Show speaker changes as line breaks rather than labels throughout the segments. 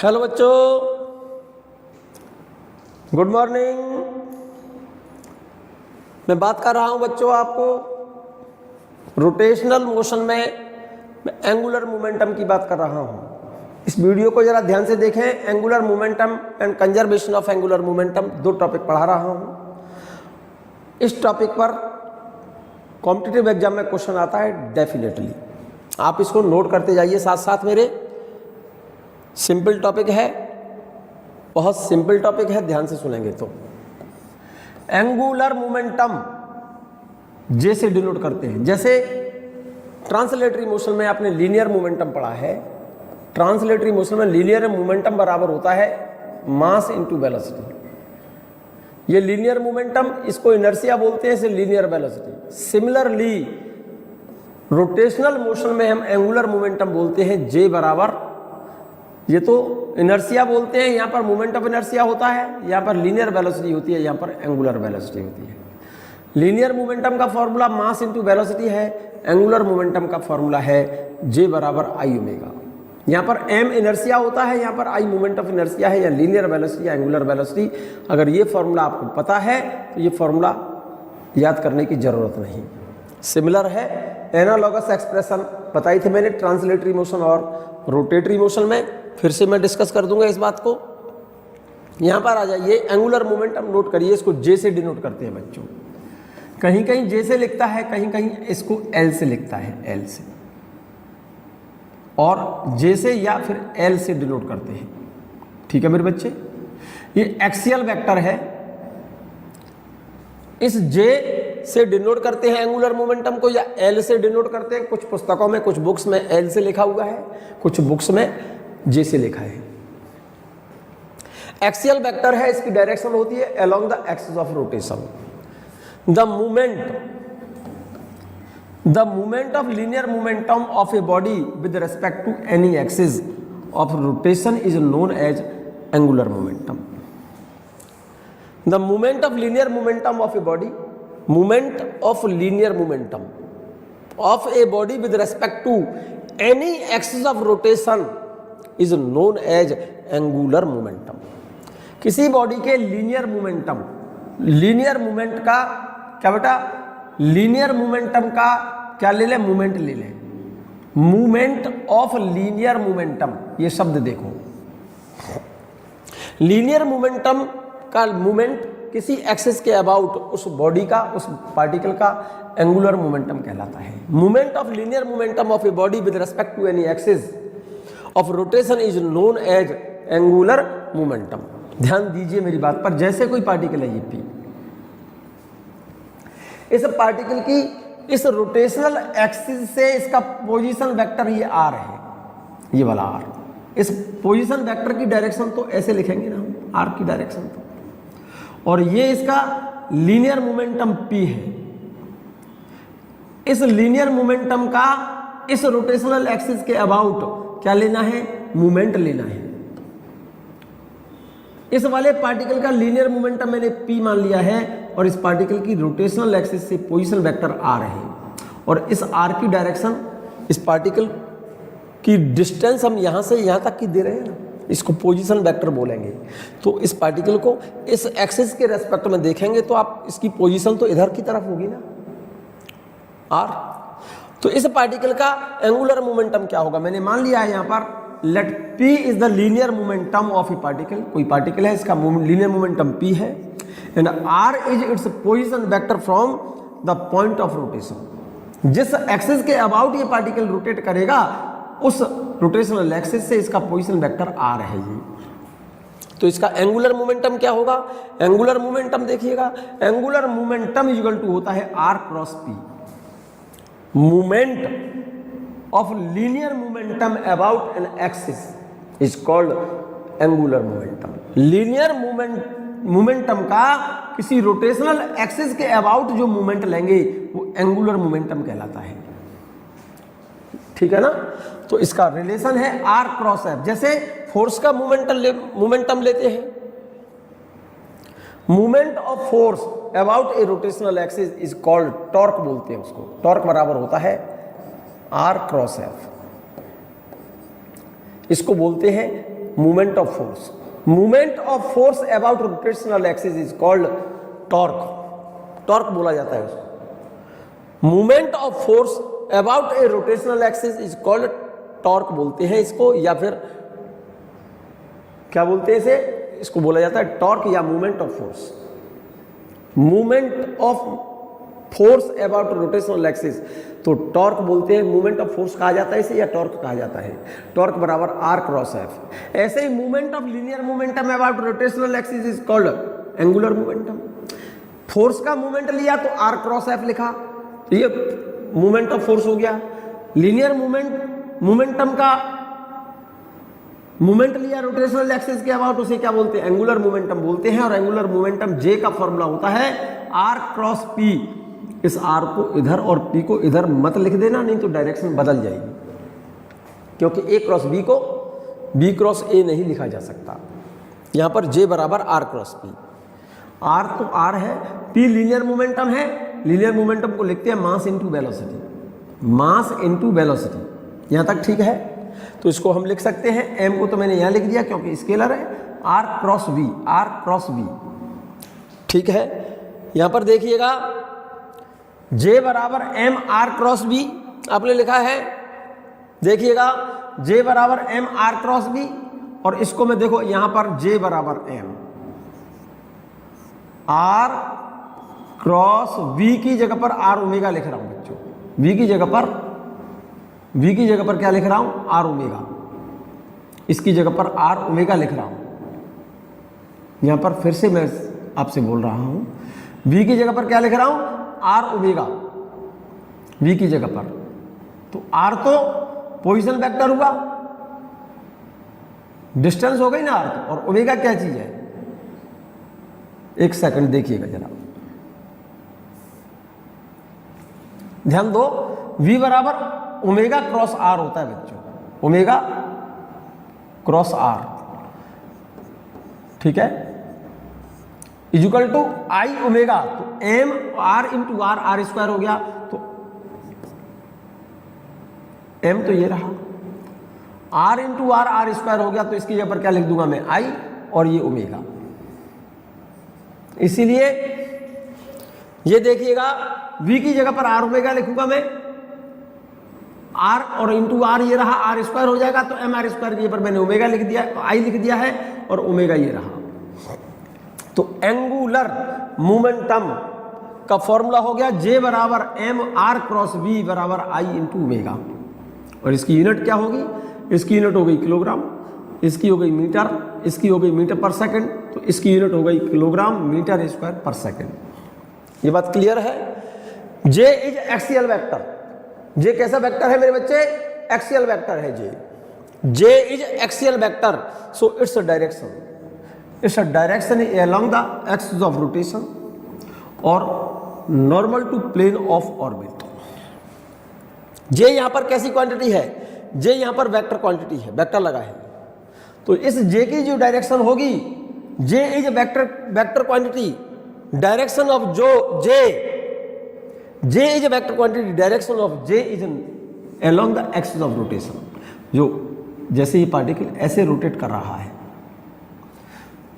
Hello बच्चों, good morning. मैं बात कर रहा हूं बच्चों आपको रोटेशनल मोशन में मैं एंगुलर मोमेंटम की बात कर रहा हूं। इस वीडियो को जरा ध्यान से देखें। Angular momentum and conservation of angular momentum, दो टॉपिक पढ़ा रहा हूं। इस टॉपिक पर कॉम्पिटिटिव एग्जाम में क्वेश्चन आता है डेफिनेटली। आप इसको नोट करते जाइए साथ साथ मेरे। सिंपल टॉपिक है, बहुत सिंपल टॉपिक है, ध्यान से सुनेंगे तो। एंगुलर मोमेंटम जे से डिनोट करते हैं। जैसे ट्रांसलेटरी मोशन में आपने लीनियर मोमेंटम पढ़ा है। ट्रांसलेटरी मोशन में लीनियर मोमेंटम बराबर होता है मास इनटू वेलोसिटी। ये लीनियर मोमेंटम, इसको इनर्शिया बोलते हैं, इसे linear velocity. Similarly rotational motion में हम एंगुलर मोमेंटम बोलते हैं जे बराबर, ये तो इनर्शिया बोलते हैं, यहाँ पर मोमेंट ऑफ इनर्शिया होता है, यहाँ पर लीनियर वेलोसिटी होती है, यहाँ पर एंगुलर वेलोसिटी होती है। लीनियर मोमेंटम का फॉर्मूला मास इनटू वेलोसिटी है, एंगुलर मोमेंटम का फॉर्मूला है जे बराबर आई ओमेगा। यहाँ पर एम इनर्शिया होता है, यहाँ पर आई मोमेंट ऑफ इनर्शिया है, या लीनियर वेलोसिटी या एंगुलर वेलोसिटी। अगर ये फॉर्मूला आपको पता है तो ये फॉर्मूला याद करने की जरूरत नहीं। सिमिलर है, एनालॉगस एक्सप्रेशन बताई थी मैंने ट्रांसलेटरी मोशन और रोटेटरी मोशन में। फिर से मैं डिस्कस कर दूंगा इस बात को। यहां पर आ जाइए, एंगुलर मोमेंटम नोट करिए, इसको जे से डिनोट करते हैं बच्चों। कहीं कहीं जे से लिखता है, कहीं कहीं इसको एल से लिखता है, एल से, और जे से या फिर एल से डिनोट करते हैं। ठीक है मेरे बच्चे, ये एक्सियल वेक्टर है, इस जे से डिनोट करते हैं एंगुलर मोमेंटम को, या एल से डिनोट करते हैं। कुछ पुस्तकों में, कुछ बुक्स में एल से लिखा हुआ है, कुछ बुक्स में जे से लिखा है। एक्सियल वेक्टर है, इसकी डायरेक्शन होती है along the axis of rotation. The movement of linear momentum of a body with respect to any axis of rotation is known as angular momentum. The movement of linear momentum of a body, movement of linear momentum of a body with respect to any axis of rotation is known as angular momentum. किसी body के linear momentum, linear moment का क्या बेटा, linear momentum का क्या ले ले, moment ले ले। मूवमेंट ऑफ लीनियर मोमेंटम, ये शब्द देखो। लीनियर मोमेंटम का मूवमेंट किसी एक्सिस के अबाउट उस बॉडी का, उस पार्टिकल का एंगुलर मोमेंटम कहलाता है। Movement of linear momentum of a body with respect to any axis of rotation is known as angular momentum. ध्यान दीजिए मेरी बात पर। जैसे कोई पार्टिकल है ये पी, इस पार्टिकल की इस रोटेशनल एक्सिस से इसका पोजीशन वेक्टर ये आर है, ये वाला आर। इस पोजीशन वेक्टर की डायरेक्शन तो ऐसे लिखेंगे ना हम, आर की डायरेक्शन तो, और ये इसका लीनियर मोमेंटम पी है। इस लीनियर मोमेंटम का इस रोटेशनल एक्सिस के अबाउट क्या लेना है, मूवमेंट लेना है। इस वाले पार्टिकल का लीनियर मोमेंटम मैंने p मान लिया है, और इस पार्टिकल की रोटेशनल एक्सिस से पोजीशन वेक्टर r है, और इस r की डायरेक्शन, इस पार्टिकल की डिस्टेंस हम यहां से यहां तक की दे रहे हैं ना, इसको पोजीशन वेक्टर बोलेंगे। तो इस पार्टिकल को इस एक्सिस के रेस्पेक्ट में देखेंगे तो आप इसकी पोजीशन तो इधर की तरफ होगी ना, r। तो इस पार्टिकल का एंगुलर मोमेंटम क्या होगा, मैंने मान लिया है यहां पर, let p is the linear momentum of a particle. कोई पार्टिकल है, इसका लीनियर मोमेंटम p है, and r is its position vector from the point of rotation. जिस एक्सिस के अबाउट ये पार्टिकल रोटेट करेगा, उस रोटेशनल एक्सिस से इसका पोजीशन वेक्टर r है ये। तो इसका एंगुलर मोमेंटम क्या होगा, एंगुलर मोमेंटम देखिएगा, एंगुलर मोमेंटम इक्वल टू होता है r cross p। Movement of linear momentum about an axis is called angular momentum। linear momentum का किसी रोटेशनल एक्सिस के अबाउट जो मूवमेंट लेंगे वो एंगुलर मोमेंटम कहलाता है। ठीक है ना। तो इसका रिलेशन है r क्रॉस f। जैसे फोर्स का मोमेंटम लेते हैं, movement of force about A rotational axis is called torque बोलते हैं उसको। टॉर्क बराबर होता है R क्रॉस F। इसको बोलते हैं movement of force. Movement of force about rotational axis is called torque. Torque बोला जाता है उसको। Movement of force about A rotational axis is called torque बोलते हैं इसको, या फिर क्या बोलते हैं इसे, इसको बोला जाता है टॉर्क या movement of force. Movement of force about rotational axis, तो टॉर्क बोलते हैं, मूवमेंट ऑफ फोर्स कहा जाता है इसे, या टॉर्क कहा जाता है। टॉर्क बराबर आर क्रॉस एफ। ऐसे ही movement of linear momentum about rotational axis is called angular momentum. Force का मूवमेंट लिया तो आर क्रॉस एफ लिखा, ये मूवमेंट ऑफ फोर्स हो गया। लीनियर मोमेंटम का मूवमेंट लिया रोटेशनल एक्सिस के अबाउट, उसे क्या बोलते हैं, एंगुलर मोमेंटम बोलते हैं। और एंगुलर मोमेंटम जे का फॉर्मूला होता है आर क्रॉस पी। इस आर को इधर और पी को इधर मत लिख देना, नहीं तो डायरेक्शन बदल जाएगी, क्योंकि ए क्रॉस बी को बी क्रॉस ए नहीं लिखा जा सकता। यहां पर जे बराबर आर क्रॉस पी। आर तो आर है, पी लीनियर मोमेंटम है। लीनियर मोमेंटम को लिखते हैं मास इनटू वेलोसिटी। मास इनटू वेलोसिटी, यहां तक ठीक है। तो इसको हम लिख सकते हैं, एम को तो मैंने यहां लिख दिया क्योंकि स्केलर है, R cross V, R cross V, ठीक है। यहां पर देखिएगा जे बराबर एम आर क्रॉस बी आपने लिखा है, देखिएगा जे बराबर एम आर क्रॉस बी। और इसको मैं देखो यहां पर जे बराबर एम आर क्रॉस वी की जगह पर आर ओमेगा लिख रहा हूं बच्चों। वी की जगह पर क्या लिख रहा हूं, आर ओमेगा। इसकी जगह पर आर ओमेगा लिख रहा हूं। यहां पर फिर से मैं आपसे बोल रहा हूं, वी की जगह पर क्या लिख रहा हूं, आर ओमेगा। वी की जगह पर तो आर तो पोजीशन वेक्टर हुआ, डिस्टेंस हो गई ना आर तो, और ओमेगा क्या चीज है, एक सेकंड देखिएगा जरा, ध्यान दो। v बराबर ओमेगा क्रॉस आर होता है बच्चों, ओमेगा क्रॉस आर, ठीक है, इक्वल टू आई ओमेगा। तो M R into R, R square हो गया, तो एम तो ये रहा, R into R, R square हो गया। तो इसकी जगह पर क्या लिख दूंगा मैं, आई, और ये ओमेगा। इसीलिए ये देखिएगा v की जगह पर आर ओमेगा लिखूंगा मैं, आर और इंटू आर ये रहा, आर स्क्वायर हो जाएगा। तो एम आर स्क्वायर की जगह पर मैंने ओमेगा लिख दिया, आई लिख दिया है, और ओमेगा ये रहा। तो एंगुलर मोमेंटम का फॉर्मूला हो गया जे बराबर एम आर क्रॉस वी बराबर आई इंटू ओमेगा। और इसकी यूनिट क्या होगी, इसकी यूनिट हो गई किलोग्राम, इसकी हो गई मीटर, इसकी हो गई मीटर पर सेकंड, तो इसकी यूनिट हो गई किलोग्राम मीटर स्क्वायर पर सेकंड। ये बात क्लियर है। J is axial vector. J कैसा वेक्टर है मेरे बच्चे, एक्सियल वेक्टर है J. J is axial vector, so its direction, its direction along the axis of rotation और normal to plane of orbit. J यहां पर कैसी क्वांटिटी है, जे यहां पर वेक्टर क्वांटिटी है, वेक्टर लगा है। तो इस जे की जो डायरेक्शन होगी, J is vector quantity, direction of जो J is vector quantity, direction of J is along the axis of rotation. जो जैसे ये पार्टिकल ऐसे रोटेट कर रहा है,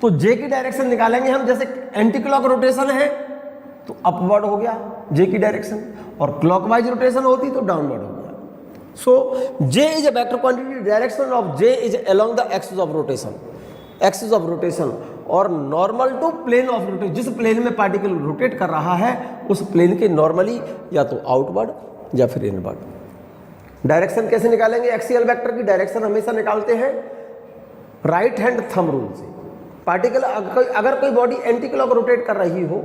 तो जे की डायरेक्शन निकालेंगे हम। जैसे एंटी क्लॉक रोटेशन है तो अपवर्ड हो गया जे की डायरेक्शन, और क्लॉकवाइज रोटेशन होती तो डाउनवर्ड हो गया। So J is a vector quantity, direction of J is along the axis of rotation, axis of rotation और normal to plane of rotation. जिस प्लेन में पार्टिकल रोटेट कर रहा है उस प्लेन के नॉर्मली या तो आउटवर्ड या फिर इनवर्ड। डायरेक्शन कैसे निकालेंगे, एक्सियल वेक्टर की डायरेक्शन हमेशा निकालते हैं राइट हैंड थंब रूल से। पार्टिकल अगर कोई बॉडी एंटी क्लॉक रोटेट कर रही हो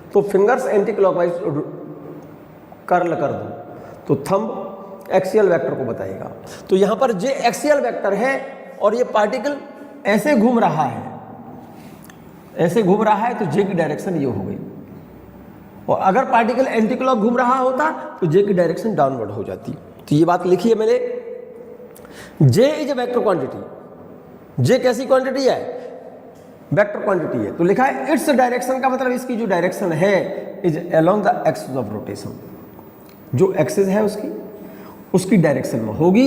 तो फिंगर्स एंटी क्लॉकवाइज कर्ल कर दो, तो थंब एक्सियल वेक्टर को बताएगा। तो यहां पर जे एक्सियल वेक्टर है और ये पार्टिकल ऐसे घूम रहा है, ऐसे घूम रहा है, तो जे की डायरेक्शन ये हो गई। और अगर पार्टिकल एंटी क्लॉक घूम रहा होता तो जे की डायरेक्शन डाउनवर्ड हो जाती। तो ये बात लिखी है मैंने, जे इज अ वेक्टर क्वांटिटी। जे कैसी क्वांटिटी है, वेक्टर क्वांटिटी है। तो लिखा है इट्स डायरेक्शन का मतलब इसकी जो डायरेक्शन है is along the axis of rotation. जो एक्सिस है उसकी डायरेक्शन में होगी।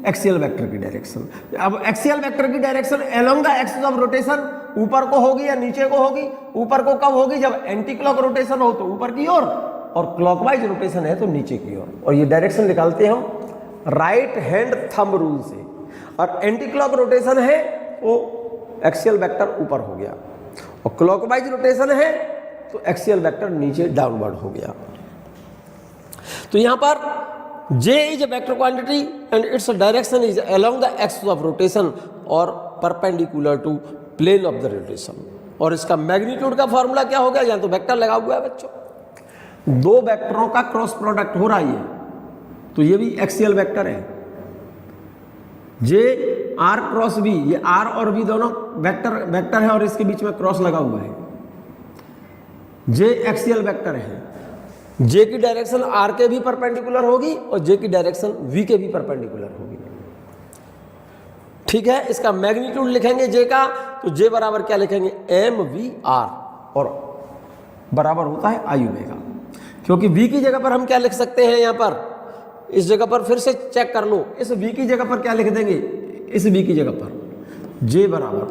एक्सियल वेक्टर की डायरेक्शन। अब एक्सियल वेक्टर की direction along the axis of rotation ऊपर को होगी या नीचे को होगी? ऊपर को कब होगी? जब एंटी क्लॉक रोटेशन हो तो ऊपर की ओर, और क्लॉकवाइज रोटेशन है तो नीचे की ओर। और ये डायरेक्शन निकालते हैं हम राइट हैंड थंब रूल से। और एंटी क्लॉक रोटेशन है वो एक्सियल वेक्टर ऊपर हो गया, और क्लॉकवाइज रोटेशन है तो एक्सियल वेक्टर नीचे डाउनवर्ड हो गया। तो यहां पर J is a vector quantity and its direction is along the axis of rotation और perpendicular to plane of the rotation। और इसका मैग्नीट्यूड का फॉर्मूला क्या हो गया? यहाँ तो वेक्टर लगा हुआ है बच्चों, दो वेक्टरों का क्रॉस प्रोडक्ट हो रहा है, तो ये भी एक्सियल वेक्टर है। J R क्रॉस V, ये R और V दोनों वेक्टर है और इसके बीच में क्रॉस लगा हुआ है। J एक्सियल वेक्टर है। J की डायरेक्शन R के भी परपेंडिकुलर होगी और J की डायरेक्शन V के भी परपेंडिकुलर होगी। ठीक है, इसका मैग्नीट्यूड लिखेंगे J का, तो J बराबर क्या लिखेंगे? mvr, और बराबर होता है I ओमेगा। क्योंकि V की जगह पर हम क्या लिख सकते हैं? यहाँ पर इस जगह पर फिर से चेक कर लो, इस V की जगह पर क्या लिख देंगे? इस V की जगह पर J बराबर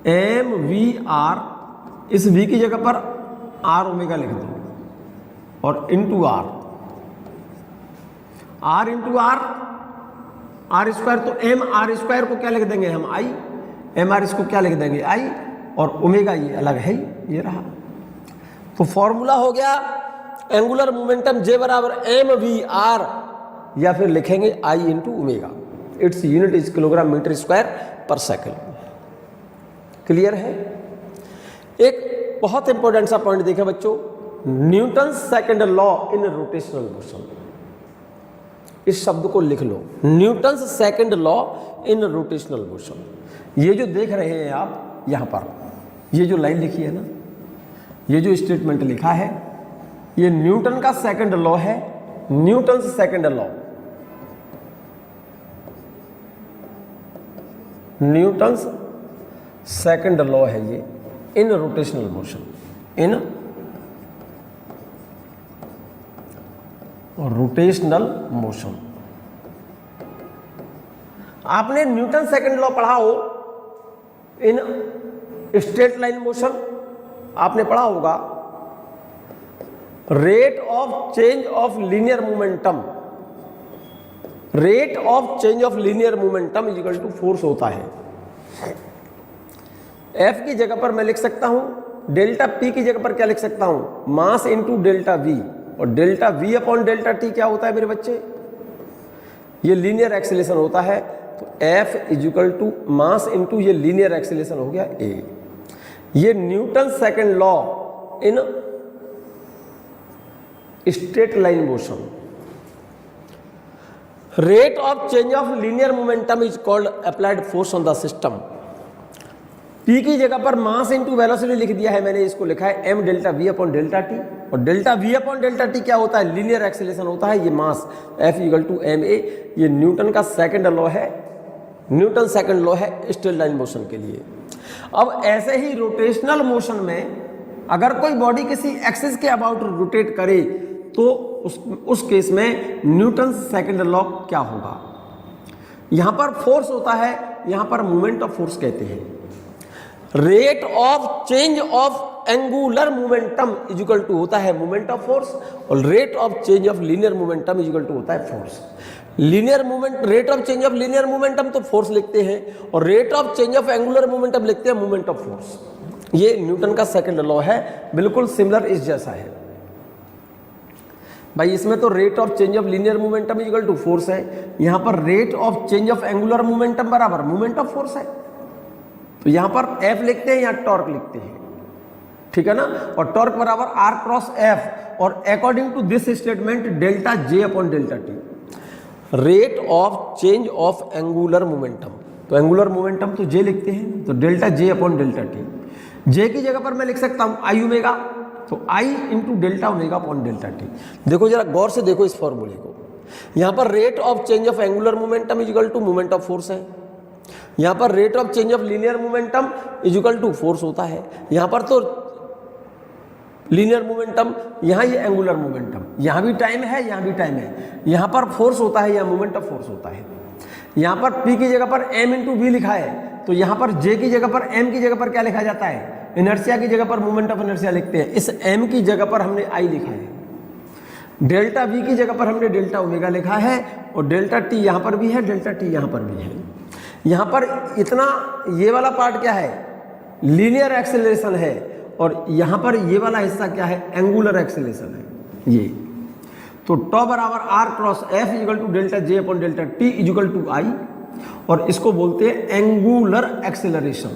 mvr, इस V की जगह पर R ओमेगा लिख दो, और into R, R into R, R square, तो एम आर स्क्वायर को क्या लिख देंगे हम? आई, एम आर इसको क्या लिख देंगे? आई, और ओमेगा ये अलग है, ये रहा। तो फॉर्मूला हो गया एंगुलर मोमेंटम J बराबर एम वी आर, या फिर लिखेंगे I into omega. Its unit is kilogram metre square पर सेकेंड। क्लियर है? एक बहुत इंपॉर्टेंट सा पॉइंट देखें बच्चों, Newton second law in rotational motion. इस शब्द को लिख लो, Newton second law in rotational motion. ये जो देख रहे हैं आप यहां पर, ये जो लाइन लिखी है ना, ये जो स्टेटमेंट लिखा है, ये न्यूटन का सेकंड लॉ है। Newton second law, Newton second law है ये in rotational motion, in rotational motion. आपने न्यूटन सेकंड लॉ पढ़ा हो इन स्ट्रेट लाइन मोशन, आपने पढ़ा होगा rate of change of linear momentum, rate of change of linear momentum is equal to force होता है। F की जगह पर मैं लिख सकता हूं डेल्टा P की जगह पर क्या लिख सकता हूं? मास इंटू डेल्टा V, और delta V upon delta T क्या होता है मेरे बच्चे? ये लीनियर एक्सेलेरेशन होता है। तो F is equal to mass into ये लीनियर एक्सेलेरेशन हो गया A। ये Newton second law in straight line motion. Rate of change of linear momentum is called applied force on the system. P की जगह पर मास इंटू वेलोसिटी लिख दिया है मैंने, इसको लिखा है m delta V upon delta T, और delta V upon delta T क्या होता है? लीनियर एक्सेलेरेशन होता है। ये मास F इक्वल टू ma, ये न्यूटन का सेकंड लॉ है, न्यूटन सेकंड लॉ है स्ट्रेट लाइन मोशन के लिए। अब ऐसे ही रोटेशनल मोशन में अगर कोई बॉडी किसी एक्सिस के अबाउट रोटेट करे तो उस केस में न्यूटन सेकंड लॉ क्या होगा? यहां पर फोर्स होता है, यहां पर मोमेंट ऑफ फोर्स कहते हैं। Rate of change of angular momentum is equal to होता है मोमेंट ऑफ फोर्स, और rate of change of linear momentum is equal to होता है force. Linear moment, rate of change of linear momentum तो force लिखते हैं, और rate of change of angular momentum लिखते हैं मोमेंट ऑफ फोर्स। ये न्यूटन का सेकंड लॉ है, बिल्कुल सिमिलर इस जैसा है भाई। इसमें तो rate of change of linear momentum is equal to force है, यहां पर rate of change of angular momentum बराबर मोमेंट ऑफ फोर्स है। तो यहां पर F लिखते हैं या टॉर्क लिखते हैं, ठीक है ना, और टॉर्क बराबर R क्रॉस F, और according to this statement delta J upon delta T, rate of change of angular momentum. तो एंगुलर मोमेंटम तो J लिखते हैं, तो delta J upon delta T। J की जगह पर मैं लिख सकता हूं I ओमेगा, तो I into delta omega upon delta T। देखो जरा गौर से देखो इस फॉर्मूले को, यहां पर rate of change of angular momentum is equal to moment of force है, यहां पर rate of change of linear momentum is equal to force होता है। यहां पर तो लीनियर मोमेंटम, यहाँ ये एंगुलर मोमेंटम, यहाँ भी टाइम है, यहाँ भी टाइम है, यहाँ पर फोर्स होता है, यहाँ मोमेंट ऑफ फोर्स होता है। यहाँ पर P की जगह पर m इंटू वी लिखा है, तो यहाँ पर J की जगह पर m की जगह पर क्या लिखा जाता है, इनर्शिया की जगह पर मोमेंट ऑफ इनर्शिया लिखते हैं। इस m की जगह पर हमने I लिखा है, डेल्टा V की जगह पर हमने डेल्टा ओमेगा लिखा है, और डेल्टा T यहाँ पर भी है, डेल्टा T यहाँ पर भी है। यहाँ पर इतना ये वाला पार्ट क्या है, लीनियर एक्सेलरेशन है, और यहाँ पर ये वाला हिस्सा क्या है, एंगुलर एक्सेलरेशन है ये। तो टॉ बराबर R cross F equal to delta J upon delta T equal to I, और इसको बोलते हैं एंगुलर एक्सेलरेशन।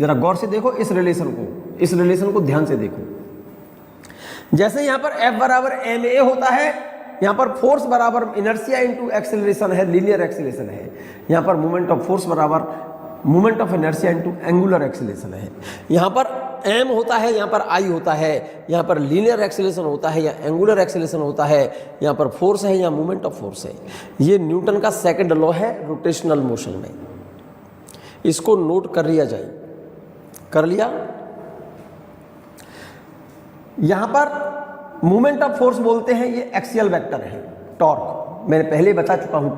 जरा गौर से देखो इस रिलेशन को ध्यान से देखो। जैसे यहाँ पर एफ बराबर एम ए होता है, यहाँ पर फोर्स बराबर इनर्शिया इंटू एक्सेलरेशन है, लीनियर एक्सेलरेशन है। यहाँ पर मोमेंट ऑफ फोर्स बराबर moment of inertia into angular acceleration है। यहाँ पर m होता है, यहाँ पर I होता है, यहाँ पर लीनियर एक्सेलरेशन होता है या एंगुलर एक्सेलरेशन होता है, यहाँ पर फोर्स है या मोमेंट ऑफ फोर्स है। ये न्यूटन का सेकंड लॉ है रोटेशनल मोशन में, इसको नोट कर लिया जाए। कर लिया। यहाँ पर मोमेंट ऑफ फोर्स बोलते हैं, ये एक्सियल वेक्टर है, टॉर्क मैंने पहले बता चुका हूँ।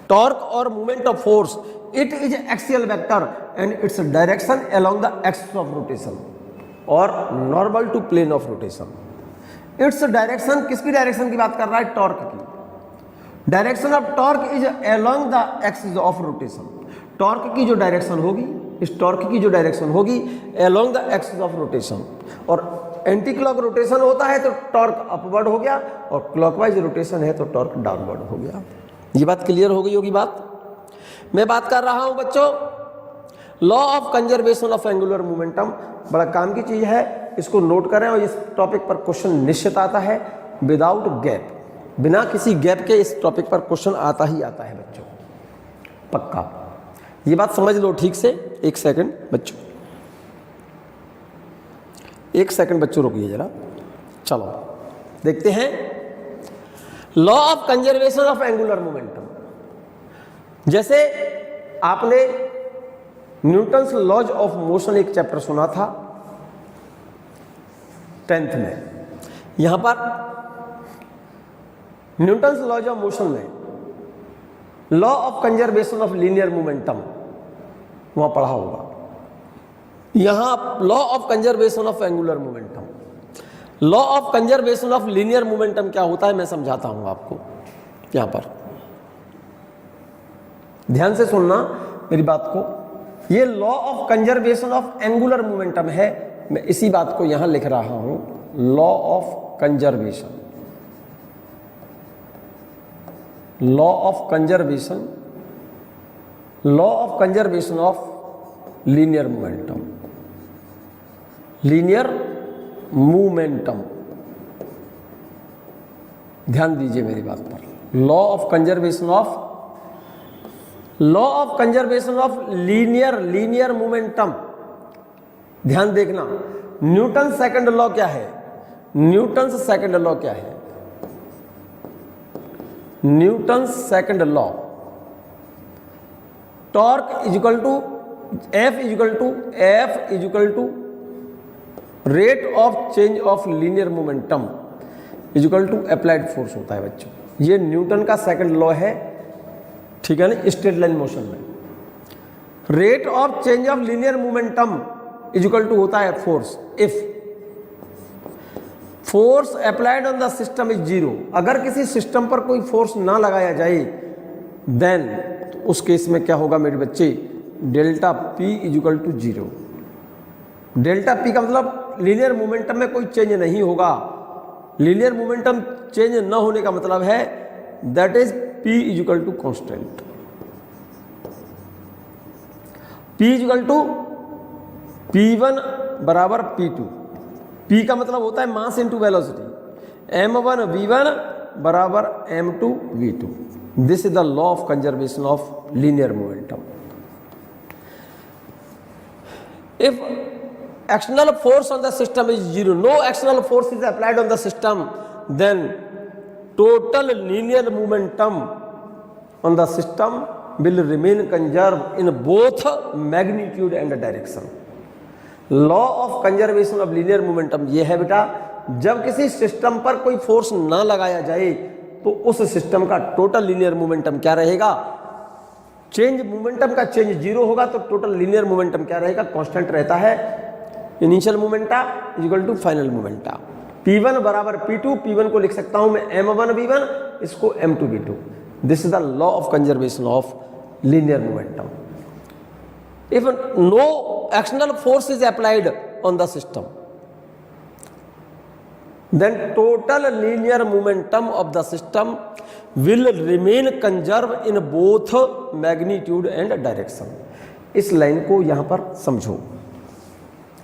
टॉर्क और moment of force, it is axial vector and its direction along the axis of rotation और normal to plane of rotation. Its direction किसकी डायरेक्शन की बात कर रहा है, टॉर्क की। Direction of torque is along the axis of rotation. Torque की जो डायरेक्शन होगी, इस टॉर्क की जो डायरेक्शन होगी along the axis of rotation, और एंटी क्लॉक रोटेशन होता है तो टॉर्क अपवर्ड हो गया, और क्लॉकवाइज रोटेशन है तो टॉर्क डाउनवर्ड हो गया। ये बात क्लियर हो गई होगी बात। मैं बात कर रहा हूं बच्चों law of conservation of angular momentum, बड़ा काम की चीज है, इसको नोट करें। और इस टॉपिक पर क्वेश्चन निश्चित आता है विदाउट गैप, बिना किसी गैप के इस टॉपिक पर क्वेश्चन आता ही आता है बच्चों, पक्का। ये बात समझ लो ठीक से। एक सेकंड बच्चों, एक सेकंड बच्चों रुकिए जरा। चलो देखते हैं law of conservation of angular momentum. जैसे आपने न्यूटन्स लॉज ऑफ मोशन एक चैप्टर सुना था 10th में। यहां पर न्यूटन्स लॉज ऑफ मोशन में law of conservation of linear momentum वहां पढ़ा होगा। यहां law of conservation of angular momentum. Law of conservation of linear momentum क्या होता है मैं समझाता हूं आपको। यहां पर ध्यान से सुनना मेरी बात को। ये law of conservation of angular momentum है, मैं इसी बात को यहां लिख रहा हूं, law of conservation, law of conservation, law of conservation of linear momentum, linear momentum. ध्यान दीजिए मेरी बात पर। Law of conservation of, law of conservation of linear momentum. ध्यान देखना, न्यूटन सेकंड लॉ क्या है, न्यूटन सेकंड लॉ क्या है, Newton second law, torque equal to F equal to rate of change of linear momentum equal to applied force होता है बच्चों। ये न्यूटन का सेकंड लॉ है, ठीक है ना। स्ट्रेट लाइन मोशन में rate of change of linear momentum equal to होता है force. If force applied on the system is zero, अगर किसी सिस्टम पर कोई फोर्स ना लगाया जाए देन तो उस केस में क्या होगा मेरे बच्चे, delta P equal to zero. Delta P का मतलब लीनियर मोमेंटम में कोई चेंज नहीं होगा। लीनियर मोमेंटम चेंज न होने का मतलब है that is P equal to constant, P equal to P1 बराबर P2। P का मतलब होता है mass into velocity, M1 V1 बराबर M2 V2। This is the law of conservation of linear momentum. If external force on the system is zero, no external force is applied on the system, then total linear momentum on the system will remain conserved in both magnitude and direction. Law of conservation of linear momentum ये है बेटा, जब किसी system पर कोई force ना लगाया जाए तो उस सिस्टम का टोटल लीनियर मोमेंटम क्या रहेगा, चेंज मोमेंटम का चेंज जीरो होगा तो टोटल लीनियर मोमेंटम क्या रहेगा, कांस्टेंट रहता है। Initial momenta equal to final momenta. P1 बराबर P2, P1 को लिख सकता हूं मैं M1 V1, इसको M2 V2। This is the law of conservation of linear momentum. If no external force is applied on the system, then total linear momentum of the system will remain conserved in both magnitude and direction। इस line को यहां पर समझो।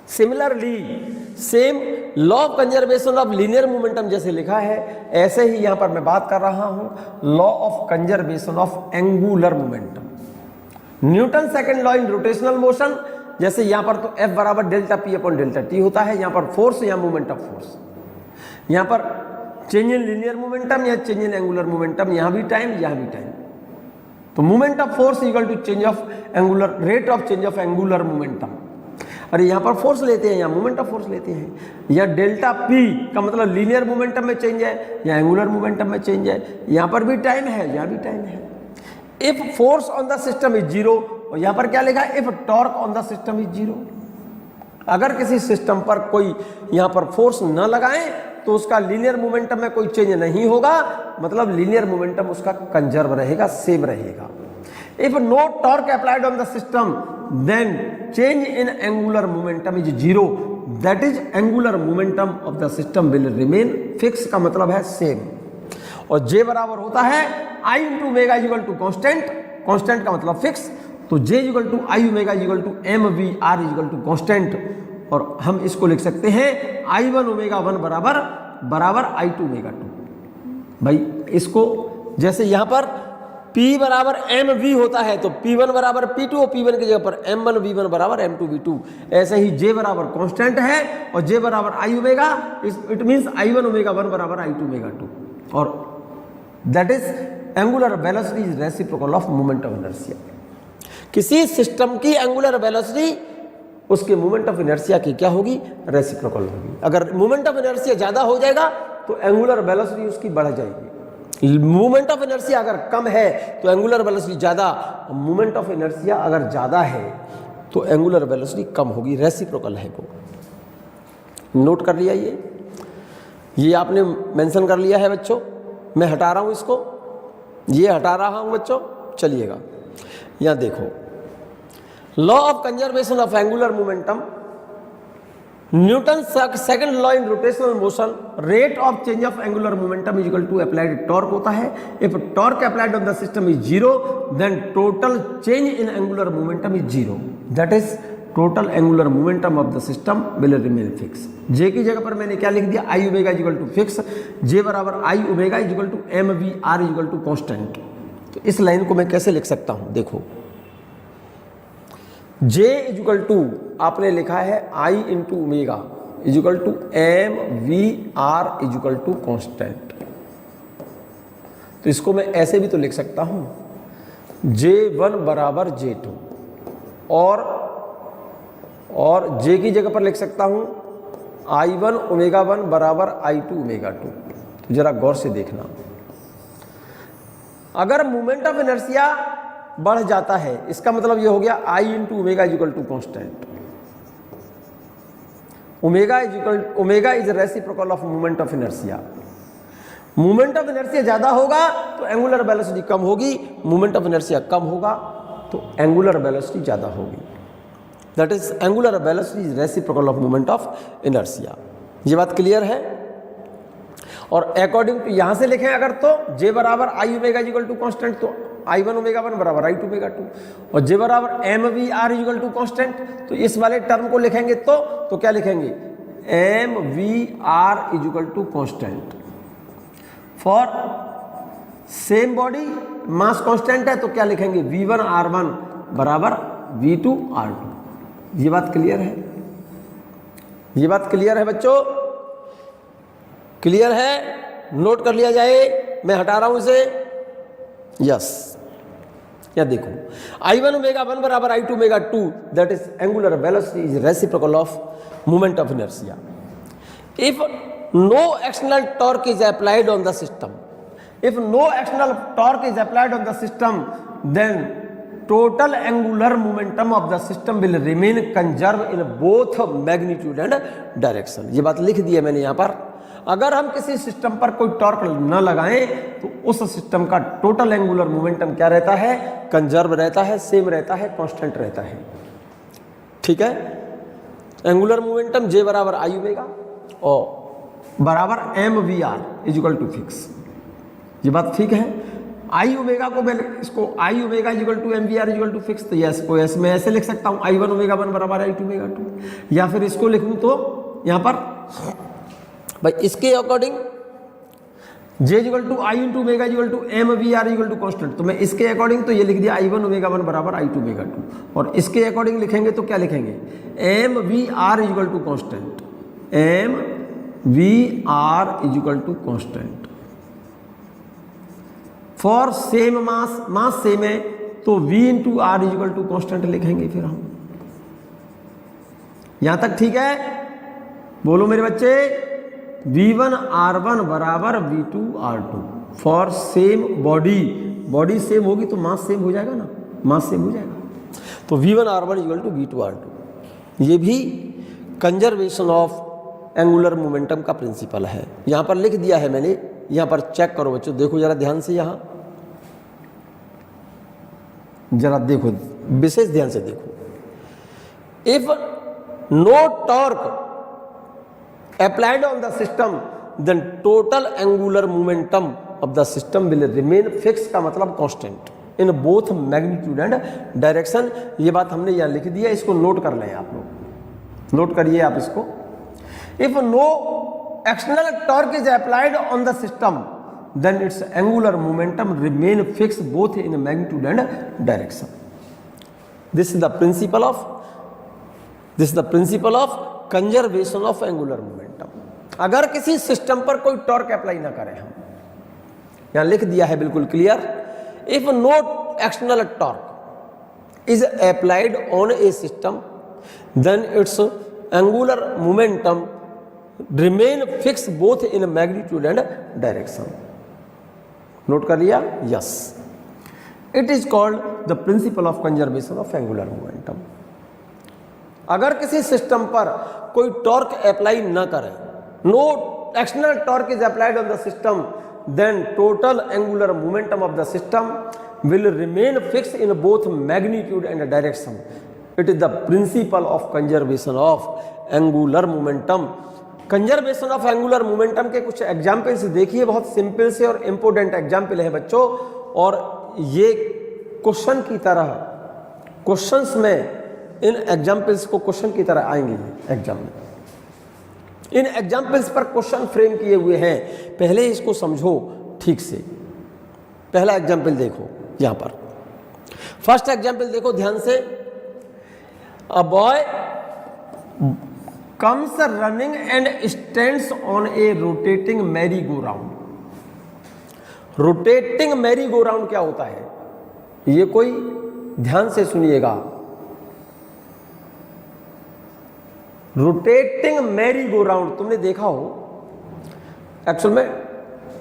Similarly same law of conservation of linear momentum जैसे लिखा है, ऐसे ही यहां पर मैं बात कर रहा हूं law of conservation of angular momentum. Newton second law in rotational motion, जैसे यहां पर तो F बराबर delta P upon delta T होता है, यहां पर फोर्स या मोमेंट ऑफ फोर्स, यहां पर चेंज इन लीनियर मोमेंटम या चेंज इन एंगुलर मोमेंटम, यहां भी टाइम यहां भी टाइम। तो moment of force equal to change of angular rate of change of angular momentum. अरे यहां पर फोर्स लेते हैं, यहां मोमेंट ऑफ फोर्स लेते हैं। या डेल्टा P का मतलब लीनियर मोमेंटम में चेंज है या एंगुलर मोमेंटम में चेंज है, यहां पर भी टाइम है यहां भी टाइम है। If force on the system is zero, और यहां पर क्या लिखा है, if torque on the system is zero. अगर किसी सिस्टम पर कोई यहां पर फोर्स न लगाएं तो उसका लीनियर मोमेंटम में कोई चेंज नहीं होगा, मतलब लीनियर मोमेंटम उसका कंजर्व रहेगा, सेम रहेगा। If no torque applied on the system then change in angular momentum is zero, that is angular momentum of the system will remain fix, का मतलब है सेम। और J बराबर होता है I into omega equal to constant, constant का मतलब fix, तो J equal to I omega equal to M V R equal to constant. और हम इसको लिख सकते हैं I1 ओमेगा 1 बराबर बराबर I2 ओमेगा 2। भाई इसको जैसे यहां पर P बराबर एम वी होता है तो P1 बराबर P2 और P1 की जगह पर M1 V1 बराबर M2 V2। ऐसे ही J बराबर कांस्टेंट है और J बराबर I omega, it means I1 omega 1 बराबर I2 ओमेगा 2। और that is angular velocity is reciprocal of moment of inertia. किसी सिस्टम की एंगुलर वेलोसिटी उसके मोमेंट ऑफ इनर्शिया की क्या होगी, रेसिप्रोकल होगी। अगर मोमेंट ऑफ इनर्शिया ज्यादा हो जाएगा तो एंगुलर वेलोसिटी उसकी बढ़ जाएगी। मोमेंट ऑफ इनर्शिया अगर कम है तो एंगुलर वेलोसिटी ज्यादा, मोमेंट ऑफ इनर्शिया अगर ज्यादा है तो एंगुलर वेलोसिटी कम होगी, रेसिप्रोकल है वो। नोट कर लिया, ये आपने मेंशन कर लिया है बच्चों। मैं हटा रहा हूं इसको, ये हटा रहा हूं बच्चों। चलिएगा यहां देखो, law of conservation of angular momentum, Newton second law in rotational motion, rate of change of angular momentum is equal to applied torque होता है। If torque applied on the system is zero then total change in angular momentum is zero, that is total angular momentum of the system will remain fix. J की जगह पर मैंने क्या लिख दिया, I omega equal to fix, जे बराबर I omega equal to M V R equal to constant. तो इस लाइन को मैं कैसे लिख सकता हूं, देखो J इक्वल टू आपने लिखा है I into omega equal to M V R equal to constant. तो इसको मैं ऐसे भी तो लिख सकता हूं J1 बराबर J2, और J की जगह पर लिख सकता हूं I1 ओमेगा 1 बराबर I2 ओमेगा 2। तो जरा गौर से देखना, अगर मोमेंट ऑफ इनर्शिया बढ़ जाता है इसका मतलब ये हो गया I into omega equal to constant. Omega is reciprocal of moment of inertia. Moment of inertia ज्यादा होगा तो एंगुलर वेलोसिटी कम होगी, मोमेंट ऑफ इनर्शिया कम होगा तो एंगुलर वेलोसिटी ज्यादा होगी। That is angular velocity is reciprocal of moment of inertia. ये बात क्लियर है। और अकॉर्डिंग टू यहां से लिखें अगर तो J बराबर I omega equal to constant, तो I1 ओमेगा 1 बराबर I2 ओमेगा 2, और J बराबर M V R equal to constant. तो इस वाले टर्म को लिखेंगे तो क्या लिखेंगे, M V R equal to constant. For same body mass constant है तो क्या लिखेंगे, V1 R1 बराबर V2 R2। ये बात क्लियर है, ये बात क्लियर है बच्चों, क्लियर है। नोट कर लिया जाए, मैं हटा रहा हूं इसे। यस, या देखो I1 ओमेगा 1 बराबर I2 omega 2, that is angular velocity is reciprocal of moment of inertia. If no external torque is applied on the system, if no external torque is applied on the system, then total angular momentum of the system will remain conserved in both magnitude and direction। ये बात लिख दी है मैंने यहाँ पर। अगर हम किसी सिस्टम पर कोई टॉर्क न लगाएं तो उस सिस्टम का टोटल एंगुलर मोमेंटम क्या रहता है? कंजर्व रहता है, सेम रहता है, कांस्टेंट रहता है। ठीक है, एंगुलर मोमेंटम J बराबर I ओमेगा और बराबर mvr is equal to fix. ये बात ठीक है। आई ओमेगा को मैं इसको I omega equal to M V R equal to fix, तो यस को ऐसे मैं ऐसे लिख सकता हूँ I1 ओमेगा 1 बराबर I2 ओमेगा 2, या फिर इसको लिखूँ तो यहाँ पर भाई इसके according J equal to I into omega equal to M V R equal to constant, तो मैं इसके अकॉर्डिंग तो ये लिख दिया I1 ओमेगा 1 बराबर I2 ओमेगा 2, और इसके अकॉर्डिंग लिखेंगे तो क्या लिखेंगे? M V R equal to constant, M V R equal to constant for same mass, mass same है तो V into R equal to constant लिखेंगे फिर हम। यहां तक ठीक है? बोलो मेरे बच्चे, V1 R1 बराबर V2 R2 for same body, body same होगी तो मास सेम हो जाएगा ना, मास सेम हो जाएगा, तो V1 R1 equal to V2 R2। ये भी कंजर्वेशन ऑफ एंगुलर मोमेंटम का प्रिंसिपल है। यहां पर लिख दिया है मैंने, यहां पर चेक करो बच्चों, देखो जरा ध्यान से, यहां जरा देखो, विशेष ध्यान से देखो। If no torque applied on the system, then total angular momentum of the system will remain fixed, का मतलब constant in both magnitude and direction। ये बात हमने यहाँ लिख दी है, इसको नोट कर लें आप लोग, नोट करिए आप इसको। If no external torque is applied on the system, then its angular momentum remain fixed both in magnitude and direction। This is the principle of conservation of angular momentum. अगर किसी system पर कोई torque apply ना करें हम, यहां लिख दिया है बिल्कुल clear, if no external torque is applied on a system then its angular momentum remain fix both in magnitude and direction. Note कर लिया? Yes, it is called the principle of conservation of angular momentum. अगर किसी system पर कोई torque apply न करें, no external torque is applied on the system, then total angular momentum of the system will remain fix in both magnitude and direction. It is the principle of conservation of angular momentum. Conservation of angular momentum के कुछ examples देखिए, बहुत simple से और important example है बच्चों, और ये क्वेश्चन की तरह, क्वेश्चंस में इन एग्जाम्पल्स को क्वेश्चन की तरह आएंगे एग्जाम में। इन एग्जाम्पल्स पर क्वेश्चन फ्रेम किए हुए हैं, पहले इसको समझो ठीक से। पहला एग्जाम्पल देखो यहां पर, फर्स्ट एग्जाम्पल देखो ध्यान से। A boy comes running and stands on A rotating Mary go round. Rotating Mary go round क्या होता है? ये कोई ध्यान से सुनिएगा, रोटेटिंग मैरी गो राउंड तुमने देखा हो, एक्चुअल में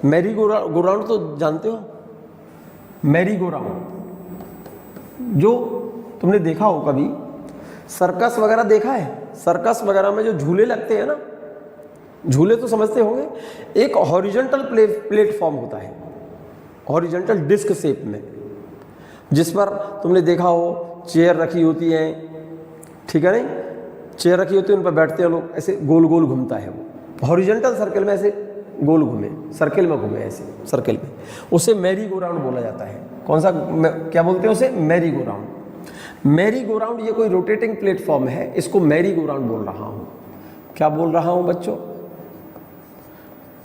मैरी गो राउंड तो जानते हो, मैरी गो राउंड जो तुमने देखा हो कभी, सर्कस वगैरह देखा है? सर्कस वगैरह में जो झूले लगते हैं ना, झूले तो समझते होंगे, एक हॉरिजॉन्टल प्लेटफॉर्म होता है, हॉरिजॉन्टल डिस्क शेप में, जिस पर तुमने देखा हो चेयर रखी होती है, ठीक है नहीं, चेयर रखी होती है, उन पर बैठते हैं लोग, ऐसे गोल गोल घूमता है वो, हॉरिजॉन्टल सर्कल में ऐसे गोल घूमे, सर्कल में घूमे ऐसे सर्कल में, उसे मैरी गो राउंड बोला जाता है। कौन सा, क्या बोलते हैं उसे? Mary go round. Mary go round ये कोई रोटेटिंग प्लेटफॉर्म है, इसको मैरी गो राउंड बोल रहा हूं। क्या बोल रहा हूं बच्चों?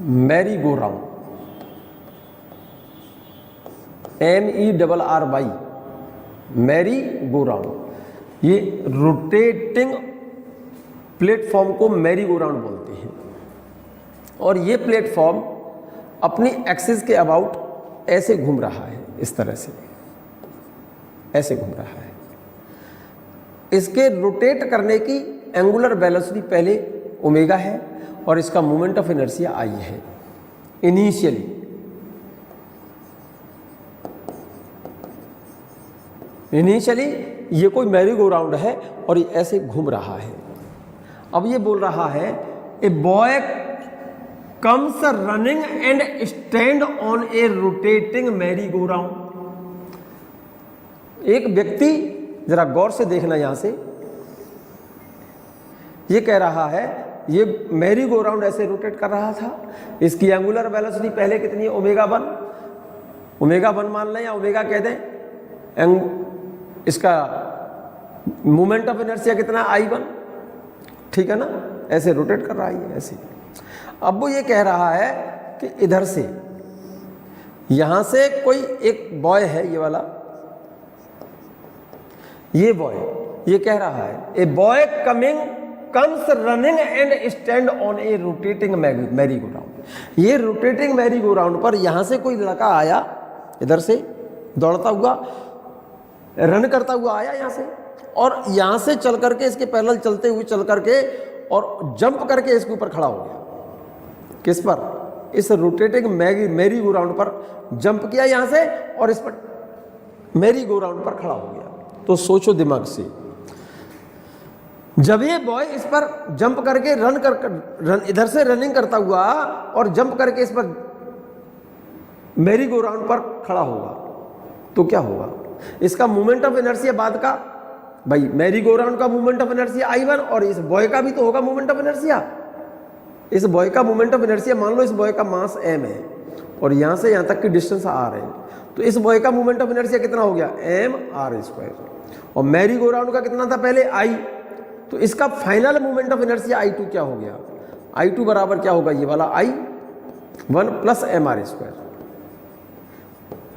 Mary go round, MERRY, Mary go round. ये रोटेटिंग प्लेटफॉर्म को मैरी गो राउंड बोलते हैं, और ये प्लेटफॉर्म अपनी एक्सिस के अबाउट ऐसे घूम रहा है, इस तरह से, ऐसे घूम रहा है। इसके रोटेट करने की एंगुलर वेलोसिटी पहले ओमेगा है और इसका मोमेंट ऑफ इनर्शिया आई है इनिशियली। ये कोई मैरी गो राउंड है और ये ऐसे घूम रहा है। अब ये बोल रहा है a boy comes running and stand on A rotating Mary go round. एक व्यक्ति, जरा गौर से देखना यहां से, ये कह रहा है ये मैरी गो राउंड ऐसे रोटेट कर रहा था। इसकी एंगुलर वेलोसिटी पहले कितनी है? ओमेगा वन मान लें या ओमेगा कह दें। इसका मोमेंट ऑफ इनर्शिया कितना? I1, ठीक है ना। ऐसे रोटेट कर रहा है ऐसे। अब वो ये कह रहा है कि इधर से, यहां से कोई एक बॉय है, ये वाला, ये बॉय ये कह रहा है a boy comes running and stand on A rotating Mary go round. ये रोटेटिंग मैरी गो राउंड पर यहां से कोई लड़का आया, इधर से दौड़ता हुआ, रन करता हुआ आया यहां से, और यहां से चल करके इसके पैरेलल चलते हुए चल करके और जंप करके इसके ऊपर खड़ा हो गया। किस पर? इस रोटेटिंग मैरी गो राउंड पर जंप किया यहां से और इस पर मैरी गो राउंड पर खड़ा हो गया। तो सोचो दिमाग से, जब ये बॉय इस पर जंप करके इधर से रनिंग करता हुआ और जंप करके इस पर मैरी गो राउंड पर खड़ा होगा तो क्या होगा? इसका मोमेंट ऑफ इनर्शिया बाद का, भाई मैरी गो राउंड का मोमेंट ऑफ इनर्शिया I1 और इस बॉय का भी तो होगा मोमेंट ऑफ इनर्शिया। इस बॉय का मोमेंट ऑफ इनर्शिया, मान लो इस बॉय का मास m है और यहां से यहां तक की डिस्टेंस r है, तो इस बॉय का मोमेंट ऑफ इनर्शिया कितना हो गया? mr²। और मैरी गो राउंड का कितना था पहले? I। तो इसका final moment of inertia I2 क्या हो गया? I2 बराबर क्या होगा? ये वाला I1 plus mr²।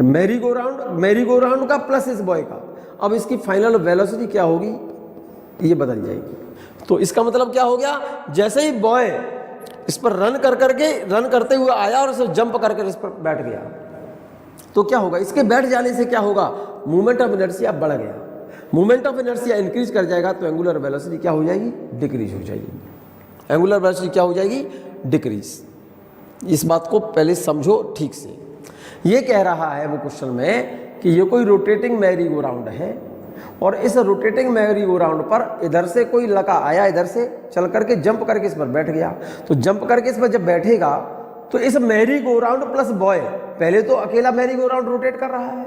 Mary go round का प्लस इस बॉय का। अब इसकी फाइनल वेलोसिटी क्या होगी? ये बदल जाएगी। तो इसका मतलब क्या हो गया? जैसे ही बॉय इस पर रन करते हुए आया और इसे जंप करके इस पर बैठ गया, तो क्या होगा? इसके बैठ जाने से क्या होगा? मोमेंट ऑफ इनर्शिया बढ़ गया। मोमेंट ऑफ इनर्शिया इंक्रीज कर जाएगा तो एंगुलर वेलोसिटी क्या हो जाएगी? डिक्रीज हो जाएगी। एंगुलर वेलोसिटी क्या हो जाएगी? डिक्रीज। इस बात को पहले समझो ठीक से। ये कह रहा है वो क्वेश्चन में कि ये कोई रोटेटिंग मैरी गो राउंड है और इस रोटेटिंग मैरी गो राउंड पर इधर से कोई लड़का आया, इधर से चल करके जंप करके इस पर बैठ गया। तो जंप करके इस पर जब बैठेगा तो इस Mary go round plus boy, पहले तो अकेला मैरी गो राउंड रोटेट कर रहा है,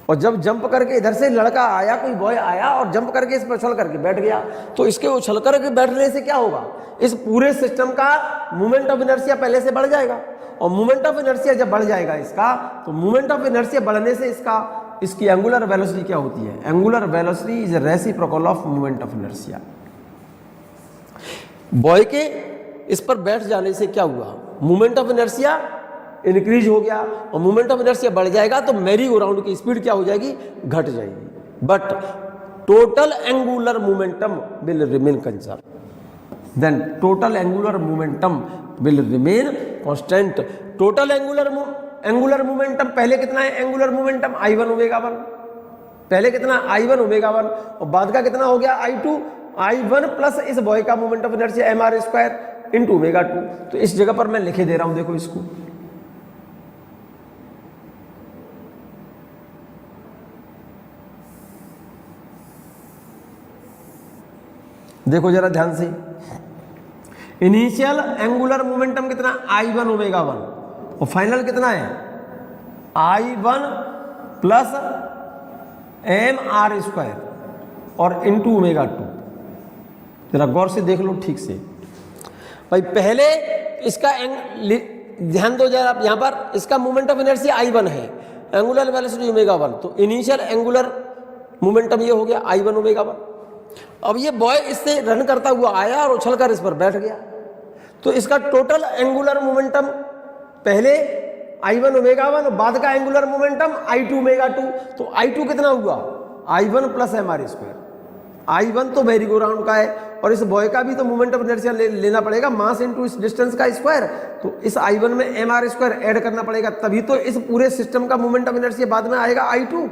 और जब जंप करके इधर से लड़का आया, कोई बॉय आया और जंप करके इस पर उछल करके बैठ गया, तो इसके उछल करके बैठने से क्या होगा? इस पूरे सिस्टम का मोमेंट ऑफ इनर्शिया पहले से बढ़ जाएगा। और मोमेंट ऑफ इनर्शिया जब बढ़ जाएगा इसका, तो मोमेंट ऑफ इनर्शिया बढ़ने से इसकी एंगुलर वेलोसिटी क्या होती है? Angular velocity is reciprocal of moment of inertia. Boy के इस पर बैठ जाने से क्या हुआ? मोमेंट ऑफ इनर्शिया इंक्रीज हो गया, और मोमेंट ऑफ इनर्शिया बढ़ जाएगा तो मैरी गो राउंड की स्पीड क्या हो जाएगी? घट जाएगी। But total angular momentum will remain conserve. Then total angular momentum will remain constant. Total angular momentum पहले कितना है? एंगुलर मोमेंटम I1 ओमेगा 1, पहले कितना? I1 ओमेगा 1, और बाद का कितना हो गया? I2। I1 प्लस इस बॉय का moment of inertia mr² into omega 2। तो इस जगह पर मैं लिखे दे रहा हूं, देखो इसको, देखो जरा ध्यान से। इनिशियल एंगुलर मोमेंटम कितना? I1 ओमेगा 1, और फाइनल कितना है? I1 प्लस mr² और इंटू ओमेगा 2। जरा गौर से देख लो ठीक से भाई। पहले इसका ध्यान दो जरा, यहां पर इसका मोमेंट ऑफ इनर्शिया I1 है, एंगुलर वेलोसिटी ओमेगा 1, तो इनिशियल एंगुलर मोमेंटम ये हो गया I1 ओमेगा 1। अब ये बॉय इससे रन करता हुआ आया और उछलकर इस पर बैठ गया, तो इसका टोटल एंगुलर मोमेंटम पहले I1 ओमेगा 1 और बाद का एंगुलर मोमेंटम I2 ओमेगा 2। तो I2 कितना हुआ? I1 plus mr²। I1 तो मैरी गो राउंड का है और इस बॉय का भी तो मोमेंट ऑफ इनर्शिया लेना पड़ेगा, मास इनटू इस डिस्टेंस का स्क्वायर। तो इस I1 में mr² ऐड करना पड़ेगा, तभी तो इस पूरे सिस्टम का मोमेंट ऑफ इनर्शिया बाद में आएगा I2।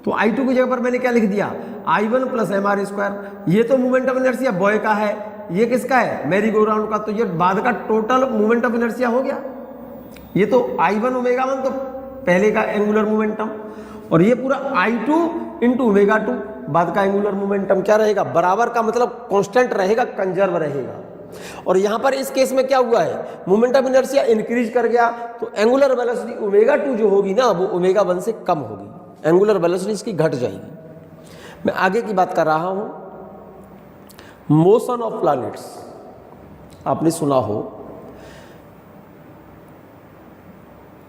तो I2 की जगह पर मैंने क्या लिख दिया, I1 प्लस mr²। ये तो मोमेंट ऑफ इनर्शिया बॉय का है, ये किसका है, मैरी गो राउंड का। तो ये बाद का टोटल मोमेंट ऑफ इनर्शिया हो गया। ये तो I1 ω1 तो पहले का एंगुलर मोमेंटम, और ये पूरा I2 इंटू ω2 बाद का एंगुलर मोमेंटम क्या रहेगा, बराबर का मतलब कांस्टेंट रहेगा, कंजर्व रहेगा। और यहां पर इस केस में क्या हुआ है, मोमेंट ऑफ इनर्शिया इंक्रीज कर गया, तो एंगुलर वेलोसिटी ω2 जो होगी ना वो ω1 से कम होगी, एंगुलर वेलोसिटी इसकी घट जाएगी। मैं आगे की बात कर रहा हूं, मोशन ऑफ प्लैनेट्स। आपने सुना हो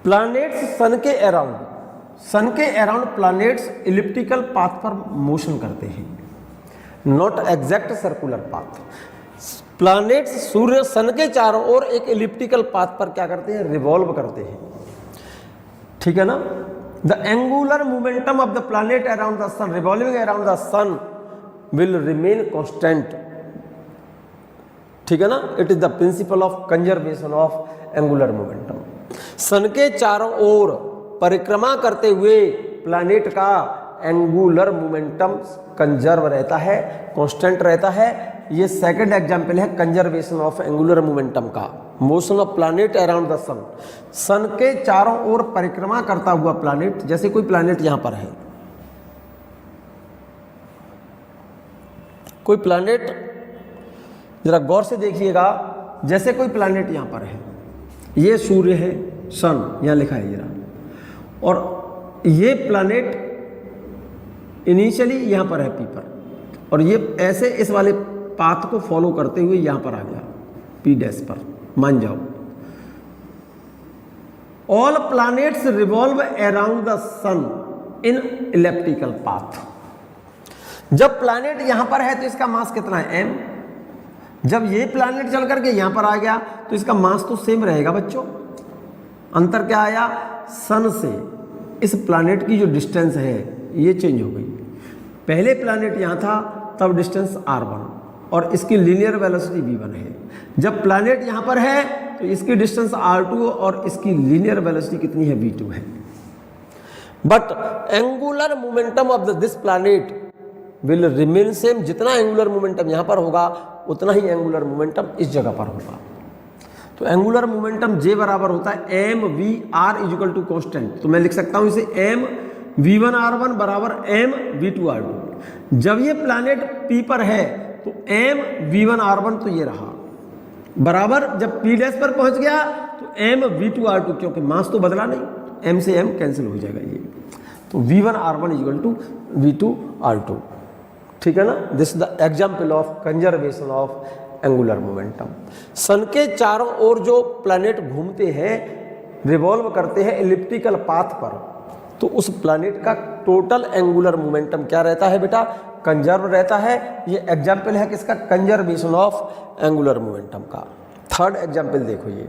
प्लैनेट्स सन के अराउंड प्लैनेट्स इलिप्टिकल पाथ पर मोशन करते हैं, not exact circular path. Planets सूर्य सन के चारों ओर एक इलिप्टिकल पाथ पर क्या करते हैं, रिवॉल्व करते हैं, ठीक है ना। The angular momentum of the planet around the sun revolving around the sun will remain constant, ठीक है ना। It is the principle of conservation of angular momentum. Sun के चारों ओर परिक्रमा करते हुए प्लैनेट का एंगुलर मोमेंटम कंजर्व रहता है, कांस्टेंट रहता है। ये सेकंड एग्जांपल है कंजर्वेशन ऑफ एंगुलर मोमेंटम का, motion of planet around the sun. Sun के चारों ओर परिक्रमा करता हुआ प्लैनेट, जैसे कोई प्लैनेट यहां पर है, कोई प्लैनेट, जरा गौर से देखिएगा, जैसे कोई प्लैनेट यहां पर है, ये सूर्य है, सन यहां लिखा है जरा, और ये प्लैनेट इनिशियली यहां पर है P पर, और ये ऐसे इस वाले पाथ को फॉलो करते हुए यहां पर आ गया P' पर, मान जाओ। All planets revolve around the sun in elliptical path. जब प्लैनेट यहां पर है तो इसका मास कितना है, m। जब ये प्लैनेट चल करके यहां पर आ गया तो इसका मास तो सेम रहेगा बच्चों। अंतर क्या आया, सन से इस प्लैनेट की जो डिस्टेंस है ये चेंज हो गई। पहले प्लैनेट यहां था तब डिस्टेंस r1 और इसकी लीनियर वेलोसिटी v1 है। जब प्लैनेट यहां पर है तो इसकी डिस्टेंस r2 और इसकी लीनियर वेलोसिटी कितनी है, v2 है। But angular momentum of this planet will remain same. जितना एंगुलर मोमेंटम यहां पर होगा उतना ही एंगुलर मोमेंटम इस जगह पर होगा। तो एंगुलर मोमेंटम J बराबर होता है m v r equal to constant. तो मैं लिख सकता हूं इसे m v1 r1 बराबर m v2 r2। जब ये प्लैनेट P पर है तो m v1 r1 तो ये रहा बराबर, जब P' पर पहुंच गया तो m v2 r2, क्योंकि मास तो बदला नहीं, m से m कैंसिल हो जाएगा ये, तो v1 r1 equal to v2 r2, ठीक है ना। This is the example of conservation of angular momentum. Sun के चारों ओर जो प्लैनेट घूमते हैं, रिवॉल्व करते हैं इलिप्टिकल पाथ पर, तो उस प्लैनेट का टोटल एंगुलर मोमेंटम क्या रहता है बेटा, कंजर्व रहता है। ये एग्जाम्पल है किसका, कंजर्वेशन ऑफ एंगुलर मोमेंटम का। थर्ड एग्जाम्पल देखो, ये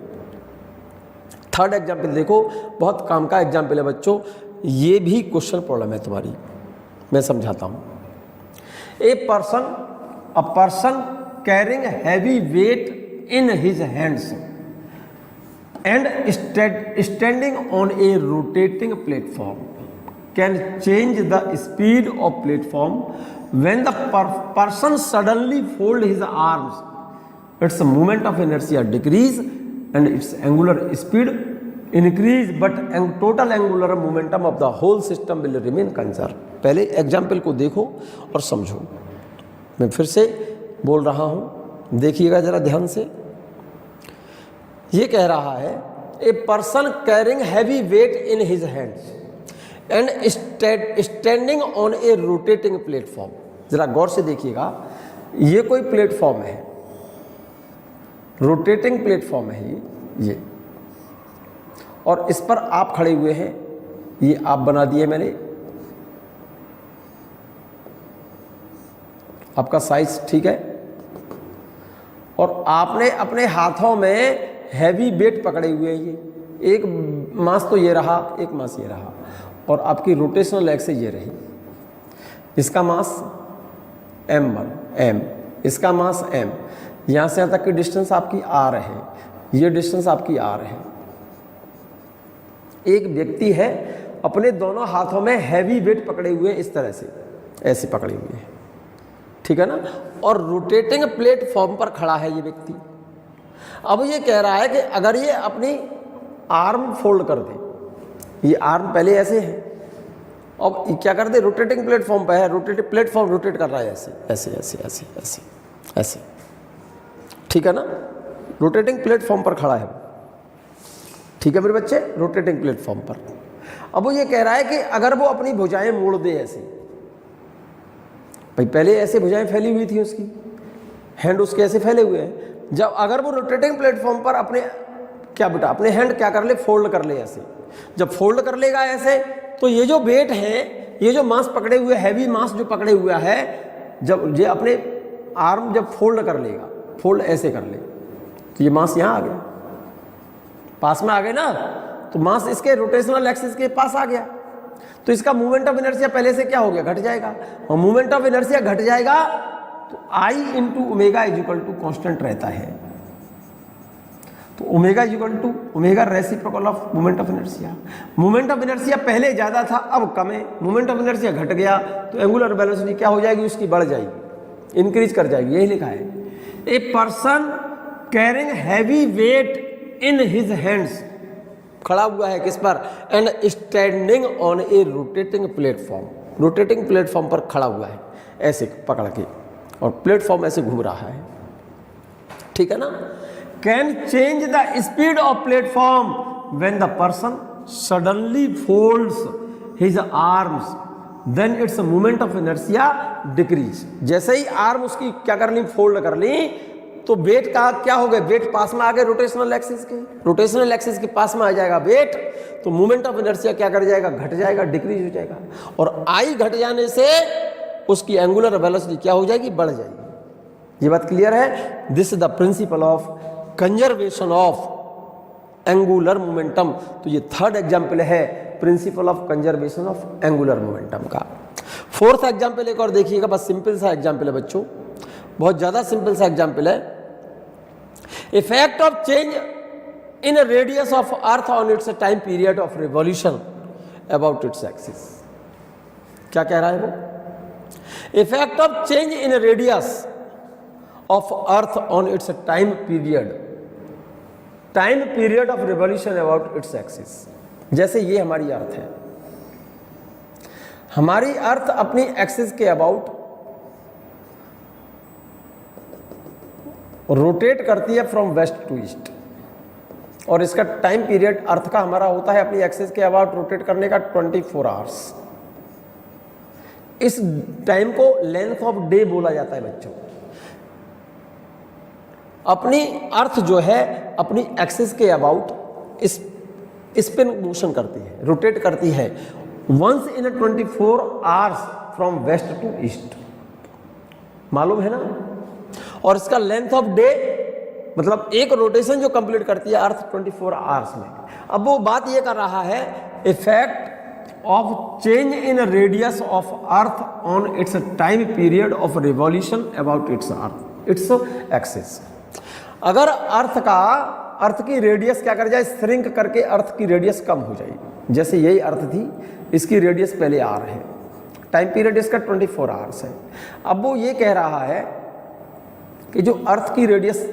थर्ड एग्जाम्पल देखो, बहुत काम का एग्जाम्पल है बच्चों। ये भी क्वेश्चन प्रॉब्लम है तुम्हारी, मैं समझाता हूं। A person carrying heavy weight in his hands and standing on a rotating platform can change the speed of platform when the person suddenly fold his arms. Its moment of inertia decrease and its angular speed increase, but total angular momentum of the whole system will remain conserved. पहले example को देखो और समझो। मैं फिर से बोल रहा हूं, देखिएगा जरा ध्यान से। ये कह रहा है a person carrying heavy weight in his hands and standing on A rotating platform. जरा गौर से देखिएगा, ये कोई प्लेटफॉर्म है, रोटेटिंग प्लेटफॉर्म है ये, और इस पर आप खड़े हुए हैं। ये आप बना दिए मैंने, आपका साइज ठीक है, और आपने अपने हाथों में हैवी वेट पकड़े हुए हैं। ये एक मास तो ये रहा, एक मास ये रहा, और आपकी रोटेशनल एक्सिस ये रही। इसका मास m1 इसका मास m, यहाँ से यहाँ तक की डिस्टेंस आपकी r है, ये डिस्टेंस आपकी r है। एक व्यक्ति है अपने दोनों हाथों में हैवी वेट पकड़े हुए इस तरह से, ऐसे पकड़े हुए हैं, ठीक है ना, और रोटेटिंग प्लेटफॉर्म पर खड़ा है ये व्यक्ति। अब ये कह रहा है कि अगर ये अपनी आर्म फोल्ड कर दे, ये आर्म पहले ऐसे है, अब क्या कर दे, रोटेटिंग प्लेटफॉर्म पर है, रोटेटिंग प्लेटफॉर्म रोटेट कर रहा है ऐसे ऐसे ऐसे ऐसे ऐसे ऐसे, ठीक है ना, रोटेटिंग प्लेटफॉर्म पर खड़ा है, ठीक है मेरे बच्चे, रोटेटिंग प्लेटफॉर्म पर। अब वो ये कह रहा है कि अगर वो अपनी भुजाएं मोड़ दे ऐसे, भाई पहले ऐसे भुजाएं फैली हुई थी उसकी, हैंड उसके ऐसे फैले हुए हैं, जब अगर वो रोटेटिंग प्लेटफॉर्म पर अपने क्या बेटा अपने हैंड क्या कर ले, फोल्ड कर ले ऐसे, जब फोल्ड कर लेगा ऐसे, तो ये जो वेट है, ये जो मास पकड़े हुए, हैवी मास जो पकड़े हुआ है, जब ये अपने आर्म जब फोल्ड कर लेगा, फोल्ड ऐसे कर ले, तो ये मास यहाँ आ गया, पास में आ गए ना, तो मास इसके रोटेशनल एक्सिस के पास आ गया, तो इसका मूवमेंट ऑफ इनर्शिया पहले से क्या हो गया, घट जाएगा, और मूवमेंट ऑफ इनर्शिया घट जाएगा तो I into omega is equal to constant रहता है। तो omega is equal to omega reciprocal of movement of inertia. Movement of inertia पहले ज़्यादा था, अब कम है, मूवमेंट ऑफ इनर्शिया घट गया, तो एंगुलर वेलोसिटी क्या हो जाएगी, उसकी बढ़ जाएगी, इंक्रीज कर जाएगी, यही लिखा है। A person carrying heavy weight in his hands, खड़ा हुआ है किस पर, and standing on A rotating platform, rotating platform पर खड़ा हुआ है ऐसे पकड़ के, और प्लेटफॉर्म ऐसे घूम रहा है, ठीक है ना। Can change the speed of platform when the person suddenly folds his arms, then its movement of inertia decrease. जैसे ही आर्म उसकी क्या कर ली, फोल्ड कर ली, तो वेट का क्या हो गया, वेट पास में आ गए रोटेशनल एक्सिस के, रोटेशनल एक्सिस के पास में आ जाएगा वेट, तो मूवमेंट ऑफ इनर्शिया क्या कर जाएगा, घट जाएगा, डिक्रीज हो जाएगा, और आई घट जाने से उसकी एंगुलर वेलोसिटी क्या हो जाएगी, बढ़ जाएगी। ये बात क्लियर है। This is the principle of conservation of angular momentum. तो ये थर्ड एग्जाम्पल है principal of conservation of angular momentum का। फोर्थ एग्जाम्पल एक और देखिएगा, बस सिंपल सा एग्जाम्पल है बच्चों, बहुत ज्यादा सिंपल सा एग्जाम्पल है। Effect of change in radius of earth on it's time period of revolution about its axis. क्या कह रहा है वो, effect of change in radius of earth on it's time period of revolution about its axis. जैसे ये हमारी अर्थ है, हमारी अर्थ अपनी एक्सिस के अबाउट रोटेट करती है फ्रॉम वेस्ट टू ईस्ट, और इसका टाइम पीरियड अर्थ का हमारा होता है अपनी एक्सिस के अबाउट रोटेट करने का 24 आवर्स। इस टाइम को लेंथ ऑफ डे बोला जाता है बच्चों। अपनी अर्थ जो है अपनी एक्सिस के अबाउट स्पिन मोशन करती है, रोटेट करती है once in 24 hours from west to east, मालूम है ना। और इसका लेंथ ऑफ डे मतलब एक रोटेशन जो कंप्लीट करती है अर्थ 24 आवर्स में। अब वो बात ये कर रहा है effect of change in radius of earth on it's time period of revolution about it's earth its axis. अगर अर्थ की रेडियस क्या कर जाए, श्रिंक करके अर्थ की रेडियस कम हो जाएगी। जैसे यही अर्थ थी, इसकी रेडियस पहले आर है, टाइम पीरियड इसका 24 आवर्स है। अब वो ये कह रहा है कि जो अर्थ की रेडियस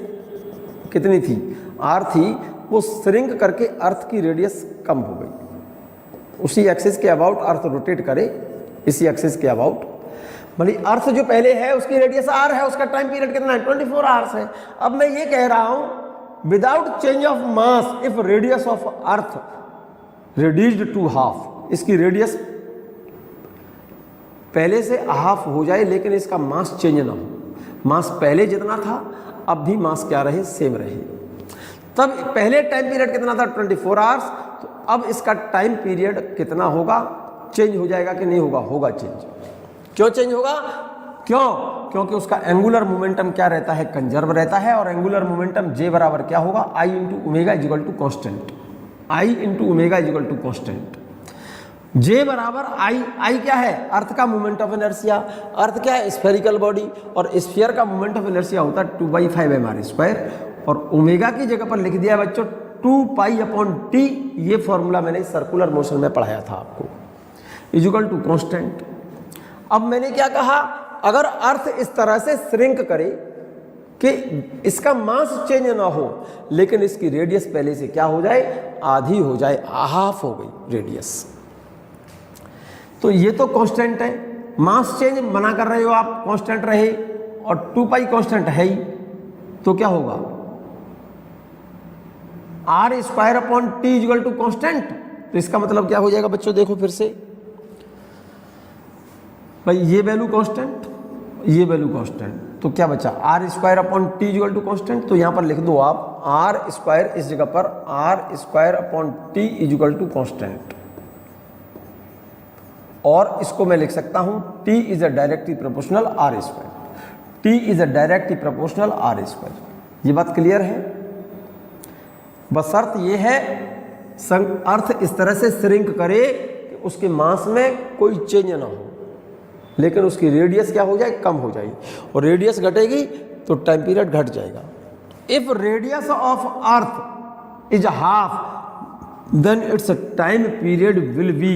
कितनी थी, आर थी, वो श्रिंक करके अर्थ की रेडियस कम हो गई। उसी एक्सिस के अबाउट अर्थ रोटेट करे, इसी एक्सिस के अबाउट, भले अर्थ जो पहले है उसकी रेडियस आर है, उसका टाइम पीरियड कितना है 24 आवर्स है। अब मैं ये कह रहा हूं without change of mass if radius of earth reduced to half, इसकी रेडियस पहले से हाफ हो जाए लेकिन इसका मास चेंज ना हो, मास पहले जितना था अब भी मास क्या रहे, सेम रहे। तब पहले टाइम पीरियड कितना था 24 आवर्स, तो अब इसका टाइम पीरियड कितना होगा, चेंज हो जाएगा कि नहीं होगा, होगा चेंज। क्यों चेंज होगा, क्यों, क्योंकि उसका एंगुलर मोमेंटम क्या रहता है, कंजर्व रहता है, और एंगुलर मोमेंटम जे बराबर क्या होगा, I into omega is equal to constant, I into omega is equal to constant. J बराबर आई क्या है, अर्थ का मोमेंट ऑफ इनर्शिया। अर्थ क्या है, स्फेरिकल बॉडी, और स्फीयर का मोमेंट ऑफ इनर्शिया होता है 2/5 mr², और ओमेगा की जगह पर लिख दिया बच्चों टू पाई अपॉन टी, ये फॉर्मूला मैंने सर्कुलर मोशन में पढ़ाया था आपको, इक्वल टू कांस्टेंट। अब मैंने क्या कहा, अगर अर्थ इस तरह से श्रिंक करे कि इसका मास चेंज ना हो, लेकिन इसकी रेडियस पहले से क्या हो जाए, आधी हो जाए, हाफ हो गई रेडियस, तो ये तो कांस्टेंट है। मास चेंज मना कर रहे हो आप, कांस्टेंट रहे, और 2 पाई कांस्टेंट है ही, तो क्या होगा, R square upon T equal to constant. तो इसका मतलब क्या हो जाएगा बच्चों, देखो फिर से भाई, ये वैल्यू कांस्टेंट, ये वैल्यू कांस्टेंट, तो क्या बचा, R square upon T equal to constant. तो यहां पर लिख दो आप आर स्क्वायर, इस जगह पर R square upon T equal to constant, और इसको मैं लिख सकता हूं T is a directly proportional R square, T is a directly proportional R square. ये बात क्लियर है। बस शर्त ये है, अर्थ इस तरह से श्रिंक करे कि उसके मास में कोई चेंज ना हो, लेकिन उसकी रेडियस क्या हो जाए, कम हो जाएगी, और रेडियस घटेगी तो टाइम पीरियड घट जाएगा। If radius of earth is half then its time period will be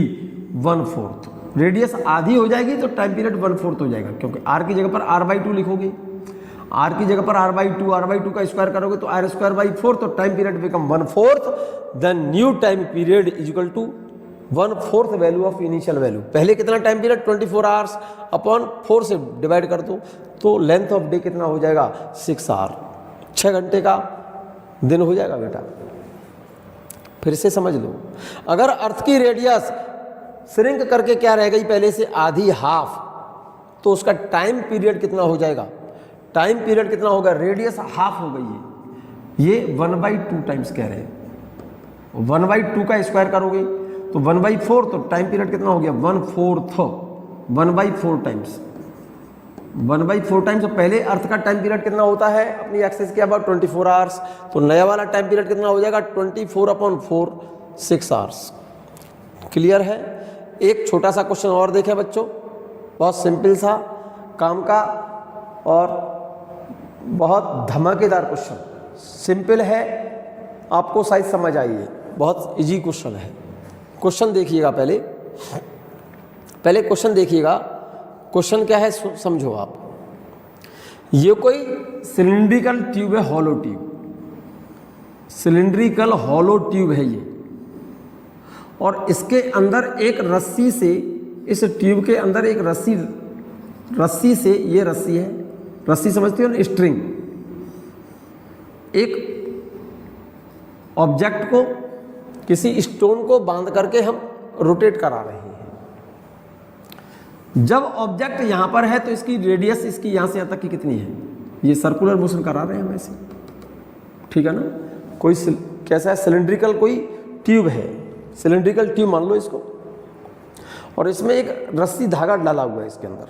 1/4। Radius आधी हो जाएगी तो टाइम पीरियड 1/4 हो जाएगा, क्योंकि आर की जगह पर r/2 लिखोगे, आर की जगह पर r/2 का स्क्वायर करोगे तो r²/4, तो time period become 1/4, then new time period is equal to 1/4 value of initial value. पहले कितना टाइम पीरियड, 24 आवर्स अपॉन 4 से डिवाइड कर दो, तो लेंथ ऑफ डे कितना हो जाएगा, 6 आवर, 6 घंटे का दिन हो जाएगा बेटा। फिर से समझ लो, अगर अर्थ की रेडियस श्रिंक करके क्या रह गई, पहले से आधी, हाफ, तो उसका टाइम पीरियड कितना हो जाएगा, टाइम पीरियड कितना होगा, रेडियस हाफ हो गई है, ये 1/2 टाइम्स कह रहे हैं, 1/2 का स्क्वायर करोगे तो 1/4, तो टाइम पीरियड कितना हो गया, 1/4, 1/4 टाइम्स, 1/4 टाइम्स। तो पहले अर्थ का टाइम पीरियड कितना होता है अपनी एक्सेस के अबाउट 24 आवर्स, तो नया वाला टाइम पीरियड कितना हो जाएगा, 24/4, 6 आवर्स। क्लियर है। एक छोटा सा क्वेश्चन और देखें बच्चों, बहुत सिंपल सा काम का और बहुत धमाकेदार क्वेश्चन, सिंपल है, आपको शायद समझ आइए, बहुत इजी क्वेश्चन है। क्वेश्चन देखिएगा, पहले क्वेश्चन देखिएगा, क्वेश्चन क्या है समझो आप। ये कोई सिलिंड्रिकल ट्यूब है, hollow tube, cylindrical hollow tube है ये, और इसके अंदर एक रस्सी से, इस ट्यूब के अंदर एक रस्सी से, ये रस्सी है, रस्सी समझते हो ना, स्ट्रिंग, एक ऑब्जेक्ट को, किसी स्टोन को बांध करके हम रोटेट करा रहे हैं। जब ऑब्जेक्ट यहां पर है तो इसकी रेडियस, इसकी यहां से यहां तक की कितनी है, ये सर्कुलर मोशन करा रहे हैं हम ऐसे, ठीक है ना। कोई कैसा है, सिलिंड्रिकल कोई ट्यूब है, सिलिंड्रिकल ट्यूब मान लो इसको, और इसमें एक रस्सी धागा डाला हुआ है इसके अंदर,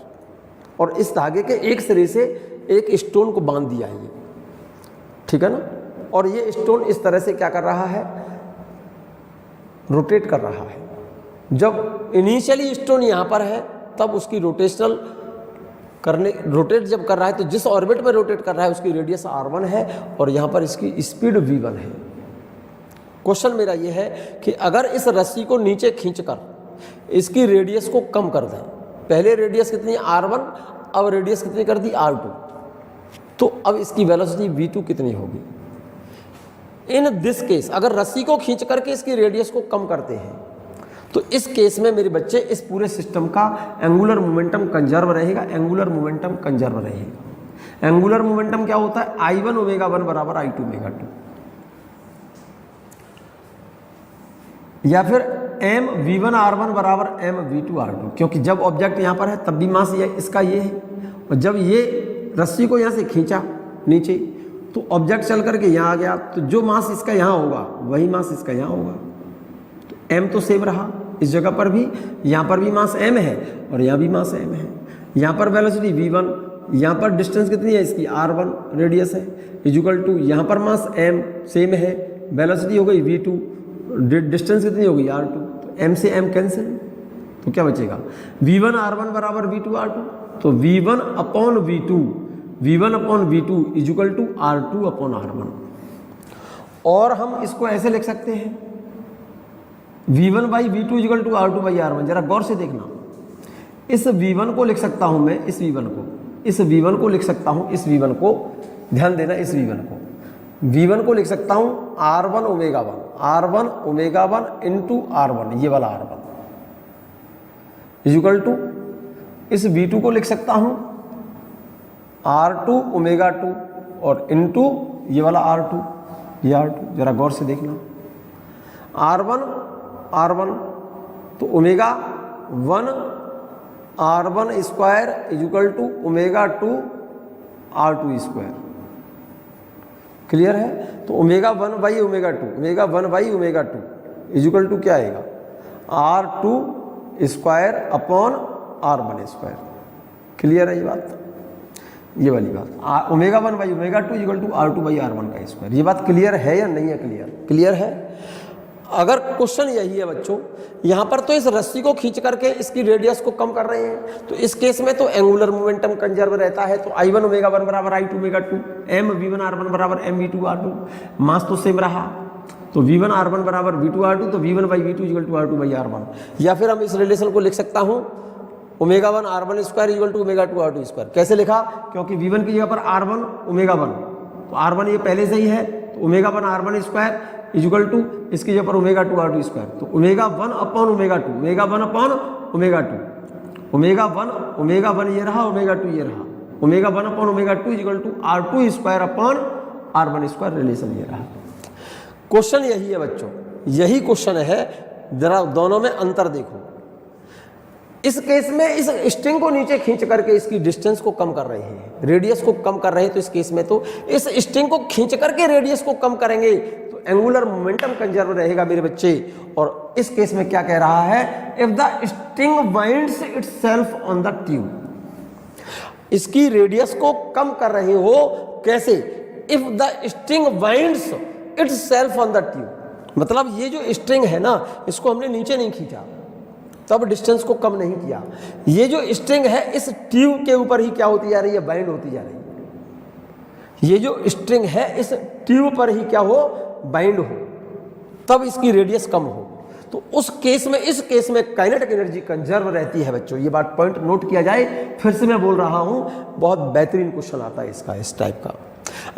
और इस धागे के एक सिरे से एक स्टोन को बांध दिया है ये, ठीक है ना। और ये स्टोन इस तरह से क्या कर रहा है, रोटेट कर रहा है। जब इनिशियली स्टोन यहाँ पर है तब उसकी रोटेशनल रोटेट जब कर रहा है तो जिस ऑर्बिट में रोटेट कर रहा है उसकी रेडियस r1 है और यहाँ पर इसकी स्पीड v1 है। क्वेश्चन मेरा ये है कि अगर इस रस्सी को नीचे खींचकर इसकी रेडियस को कम कर दें, पहले रेडियस कितनी r1, अब रेडियस कितनी कर दी r2, तो अब इसकी वेलोसिटी v2 कितनी होगी। इन दिस केस अगर रस्सी को खींच करके इसकी रेडियस को कम करते हैं तो इस केस में मेरे बच्चे इस पूरे सिस्टम का एंगुलर मोमेंटम कंजर्व रहेगा, एंगुलर मोमेंटम कंजर्व रहेगा। एंगुलर मोमेंटम क्या होता है, I1 ओमेगा 1 बराबर I2 ओमेगा 2, या फिर m v1 r1 बराबर m v2 r2, क्योंकि जब ऑब्जेक्ट यहाँ पर है तब भी मास इसका ये है, और जब ये रस्सी को यहाँ से खींचा नीचे तो ऑब्जेक्ट चल करके यहाँ आ गया, तो जो मास इसका यहाँ होगा वही मास इसका यहाँ होगा, तो m तो सेम रहा इस जगह पर भी, यहाँ पर भी मास m है और यहाँ भी मास m है। यहाँ पर वेलोसिटी v1, यहाँ पर डिस्टेंस कितनी है इसकी r1 रेडियस है, इक्वल टू यहाँ पर मास m सेम है, वेलोसिटी हो गई v2, डिस्टेंस कितनी होगी r2, तो m से m कैंसिल, तो क्या बचेगा v1 r1 बराबर v2 r2, तो v1 upon v2 is equal to r2 upon r1। और हम इसको ऐसे लिख सकते हैं v1 by v2 equal to r2 by r1। जरा गौर से देखना, इस v1 को लिख सकता हूं मैं, इस v1 को लिख सकता हूं, इस v1 को ध्यान देना, इस v1 को लिख सकता हूं r1 ओमेगा 1 इंटू r1, ये वाला r1 इक्वल टू इस v2 को लिख सकता हूं r2 ओमेगा 2 और इंटू ये वाला r2, ये r2। जरा गौर से देखना, r1 तो omega 1 r1 square equal to omega 2 r2 square. Clear है? तो omega 1 by omega 2 equal to क्या आएगा, r2 square upon r1 square. Clear है ये बात, ये वाली बात, omega 1 by omega 2 equal to r2 by r1 का स्क्वायर। ये बात क्लियर है या नहीं है? क्लियर है। अगर क्वेश्चन यही है बच्चों, यहाँ पर तो इस रस्सी को खींच करके इसकी रेडियस को कम कर रहे हैं, तो इस केस में तो एंगुलर मोमेंटम कंजर्व रहता है, तो I1 ओमेगा 1 बराबर I2 omega 2, m v1 r1 बराबर m v2 r2, मास तो सेम रहा, तो v1 r1 बराबर v2 r2, तो v1 by v2 equal to r2 by r1। या फिर हम इस रिलेशन को लिख सकता हूँ omega 1 r1 square equal to omega 2 r2 square. कैसे लिखा? क्योंकि v1 की जगह पर r1 ओमेगा 1, तो r1 ये पहले से ही है, तो omega 1 r1 square equal to इसकी जगह पर ओमेगा 2 r2 स्क्वायर, तो omega 1 upon omega 2, omega 1 upon omega 2, omega 1 ये रहा, ओमेगा 2 ये रहा, omega 1 upon omega 2 equal to r2 square upon r1 square, relation ये रहा। क्वेश्चन यही है बच्चों, यही क्वेश्चन है। जरा दोनों में अंतर देखो, इस केस में इस स्ट्रिंग को नीचे खींच करके इसकी डिस्टेंस को कम कर रहे हैं, रेडियस को कम कर रहे हैं, तो इस केस में तो इस स्ट्रिंग को खींच करके रेडियस को कम करेंगे तो एंगुलर मोमेंटम कंजर्व रहेगा मेरे बच्चे। और इस केस में क्या कह रहा है, if the string binds itself on the tube, इसकी रेडियस को कम कर रहे हो कैसे, if the string binds itself on the tube, मतलब ये जो स्ट्रिंग है ना, इसको हमने नीचे नहीं खींचा तब डिस्टेंस को कम नहीं किया, ये जो स्ट्रिंग है इस ट्यूब के ऊपर ही क्या होती जा रही है, बाइंड होती जा रही है। ये जो स्ट्रिंग है इस ट्यूब पर ही क्या हो, बाइंड हो, तब इसकी रेडियस कम हो। तो उस केस में, इस केस में काइनेटिक एनर्जी कंजर्व रहती है बच्चों। ये बात पॉइंट नोट किया जाए, फिर से मैं बोल रहा हूं, बहुत बेहतरीन क्वेश्चन आता है इसका, इस टाइप का।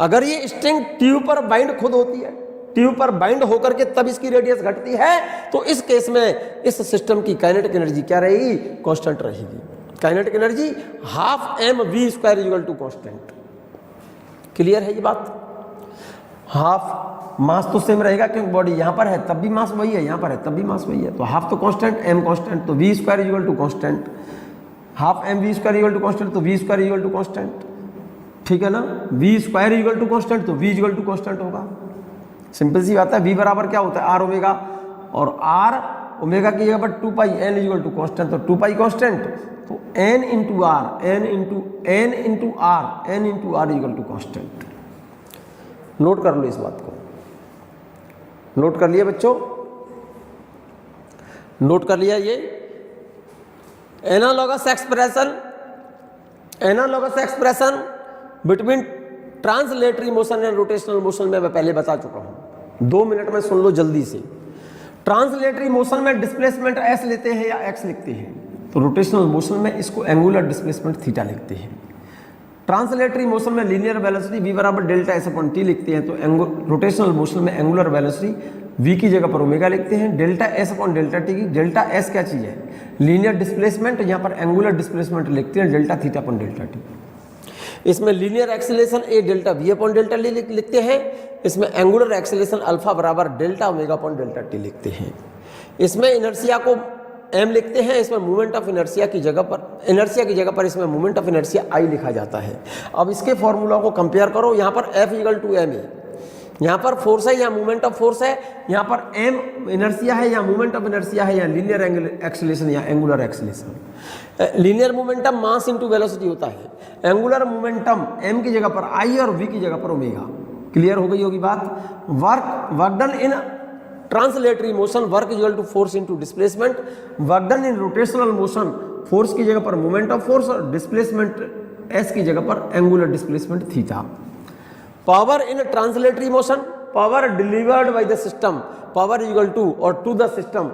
अगर ये स्ट्रिंग ट्यूब पर बाइंड खुद होती है, ट्यूब पर बाइंड होकर के तब इसकी रेडियस घटती है, तो इस केस में इस सिस्टम की काइनेटिक एनर्जी क्या रहेगी, कांस्टेंट रहेगी। Kinetic energy half mv square equal to constant. Clear है ये बात? हाफ मास तो सेम रहेगा क्योंकि बॉडी यहां पर है तब भी मास वही है, यहां पर है तब भी मास वही है, तो हाफ तो कांस्टेंट, m कांस्टेंट, तो v square equal to constant, half mv square equal to constant, तो v square equal to constant. ठीक है ना, v square equal to constant, तो v इक्वल टू कांस्टेंट होगा। सिंपल सी बात है, v बराबर क्या होता है, आर ओमेगा, और आर ओमेगा की जगह पर 2 pi n equal to constant, तो 2 पाई कांस्टेंट, तो n into are, n into R equal to constant. Note कर लो इस बात को, नोट कर लिया बच्चों, नोट कर लिया। ये analogous expression between translatory motion and rotational motion में मैं पहले बता चुका हूं, 2 मिनट में सुन लो जल्दी से। ट्रांसलेटरी मोशन में डिस्प्लेसमेंट s लेते हैं या x लिखते हैं, तो रोटेशनल मोशन में इसको एंगुलर डिस्प्लेसमेंट थीटा लिखते हैं। ट्रांसलेटरी मोशन में लीनियर वेलोसिटी v बराबर डेल्टा s अपॉन t लिखते हैं, तो रोटेशनल मोशन में एंगुलर वेलोसिटी v की जगह पर ओमेगा लिखते हैं। Delta s upon delta t की, डेल्टा s क्या चीज़ है, लीनियर डिस्प्लेसमेंट, यहाँ पर एंगुलर डिस्प्लेसमेंट लिखते हैं delta theta upon delta t। इसमें linear acceleration a delta v upon delta लिखते हैं, इसमें एंगुलर एक्सेलरेशन अल्फा बराबर delta omega upon delta t लिखते हैं। इसमें इनर्शिया को m लिखते हैं, इसमें मोमेंट ऑफ इनर्शिया की जगह पर इसमें मोमेंट ऑफ इनर्शिया I लिखा जाता है। अब इसके फॉर्मूला को कंपेयर करो, यहाँ पर F इक्वल टू m है, यहाँ पर फोर्स है या मोमेंट ऑफ फोर्स है, यहाँ पर m इनर्शिया है या मोमेंट ऑफ इनर्शिया है, या लीनियर एक्सेलरेशन या angular acceleration. Linear momentum mass into velocity होता है, एंगुलर मोमेंटम m की जगह पर I और v की जगह पर ओमेगा। क्लियर हो गई होगी बात। Work done in translatory motion, work equal to force into displacement. Work done in rotational motion, force की जगह पर मोमेंट ऑफ फोर्स और डिस्प्लेसमेंट s की जगह पर angular displacement theta. Power in translatory motion, power delivered by the system, power equal to और to the system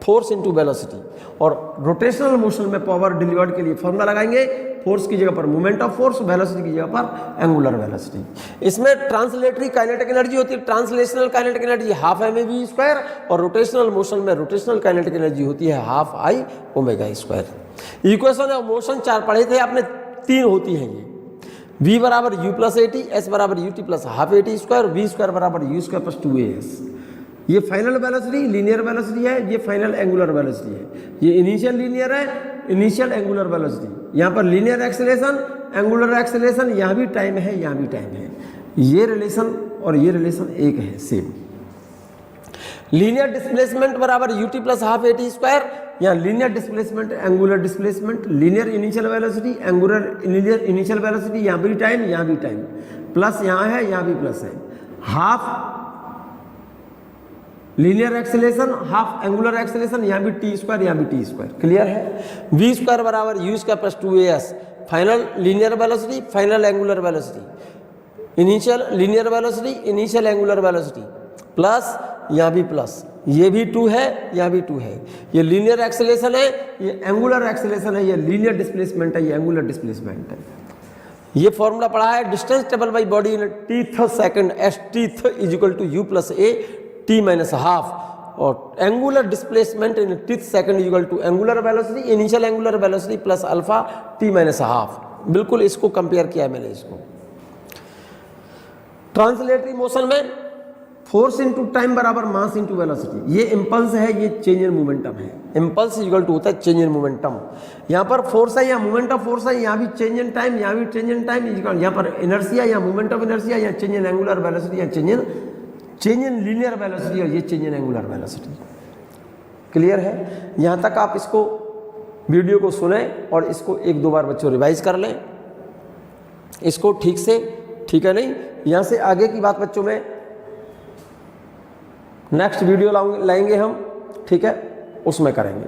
force into velocity. और rotational motion में पावर डिलीवर्ड के लिए फॉर्मूला लगाएंगे, फोर्स की जगह पर मोमेंट ऑफ फोर्स, वेलोसिटी की जगह पर एंगुलर वेलोसिटी। इसमें ट्रांसलेटरी काइनेटिक एनर्जी होती है, translational kinetic energy half mv square, और रोटेशनल मोशन में रोटेशनल काइनेटिक एनर्जी होती है half I omega square. Equation of motion 4 पढ़े थे आपने, 3 होती हैं ये, v बराबर u प्लस at, s बराबर ut plus half at square, v square बराबर u स्क्वायर प्लस 2as। ये फाइनल वेलोसिटी लीनियर वेलोसिटी है, ये फाइनल एंगुलर वेलोसिटी है। ये इनिशियल लीनियर है, इनिशियल एंगुलर वेलोसिटी। यहाँ पर लीनियर एक्सेलेरेशन, एंगुलर एक्सेलेरेशन, यहाँ भी टाइम है, यहाँ भी टाइम है। ये रिलेशन और ये रिलेशन एक है, सेम। लीनियर डिस्प्लेसमेंट बराबर ut plus half at square, यहाँ linear displacement, angular displacement, linear initial velocity, angular initial velocity, यहाँ भी टाइम, यहाँ भी टाइम, प्लस यहाँ है, यहाँ भी प्लस है। Half linear acceleration, half angular acceleration, यहाँ भी टी स्क्वायर, यहाँ भी टी स्क्वायर। क्लियर है? v स्क्वायर बराबर u square plus 2as, final linear velocity, final angular velocity, initial linear velocity, initial angular velocity, plus यहाँ भी plus, ये भी 2 है, यहाँ भी 2 है। ये लीनियर एक्सेलेरेशन है, ये एंगुलर एक्सेलेरेशन है, ये लीनियर डिस्प्लेसमेंट है, ये एंगुलर डिस्प्लेसमेंट है। ये फॉर्मूला पढ़ा है, डिस्टेंस टेबल by body in teeth second, S teeth is equal to u plus a t minus half, और angular displacement in teeth second equal to angular velocity, initial angular velocity plus alpha t minus half. बिल्कुल इसको compare किया मैंने इसको। Translatory motion में force into time बराबर mass into velocity. ये impulse है, ये चेंज इन मोमेंटम है। इंपल्स इक्वल टू होता है चेंज इन मोमेंटम। यहाँ पर फोर्स है, यहाँ मोमेंट ऑफ फोर्स है, यहाँ भी चेंज इन टाइम, यहाँ भी चेंज इन टाइम। यहाँ पर इनर्शिया, यहाँ मोमेंट ऑफ इनर्शिया, यहाँ चेंज इन एंगुलर वेलोसिटी, यहाँ चेंज इन लीनियर वेलोसिटी, और ये change in angular velocity. Clear है? यहाँ तक आप इसको वीडियो को सुने और इसको 1-2 बार बच्चों रिवाइज कर लें इसको ठीक से, ठीक है नहीं? यहाँ से आगे की बात बच्चों में नेक्स्ट वीडियो लाएंगे हम, ठीक है, उसमें करेंगे।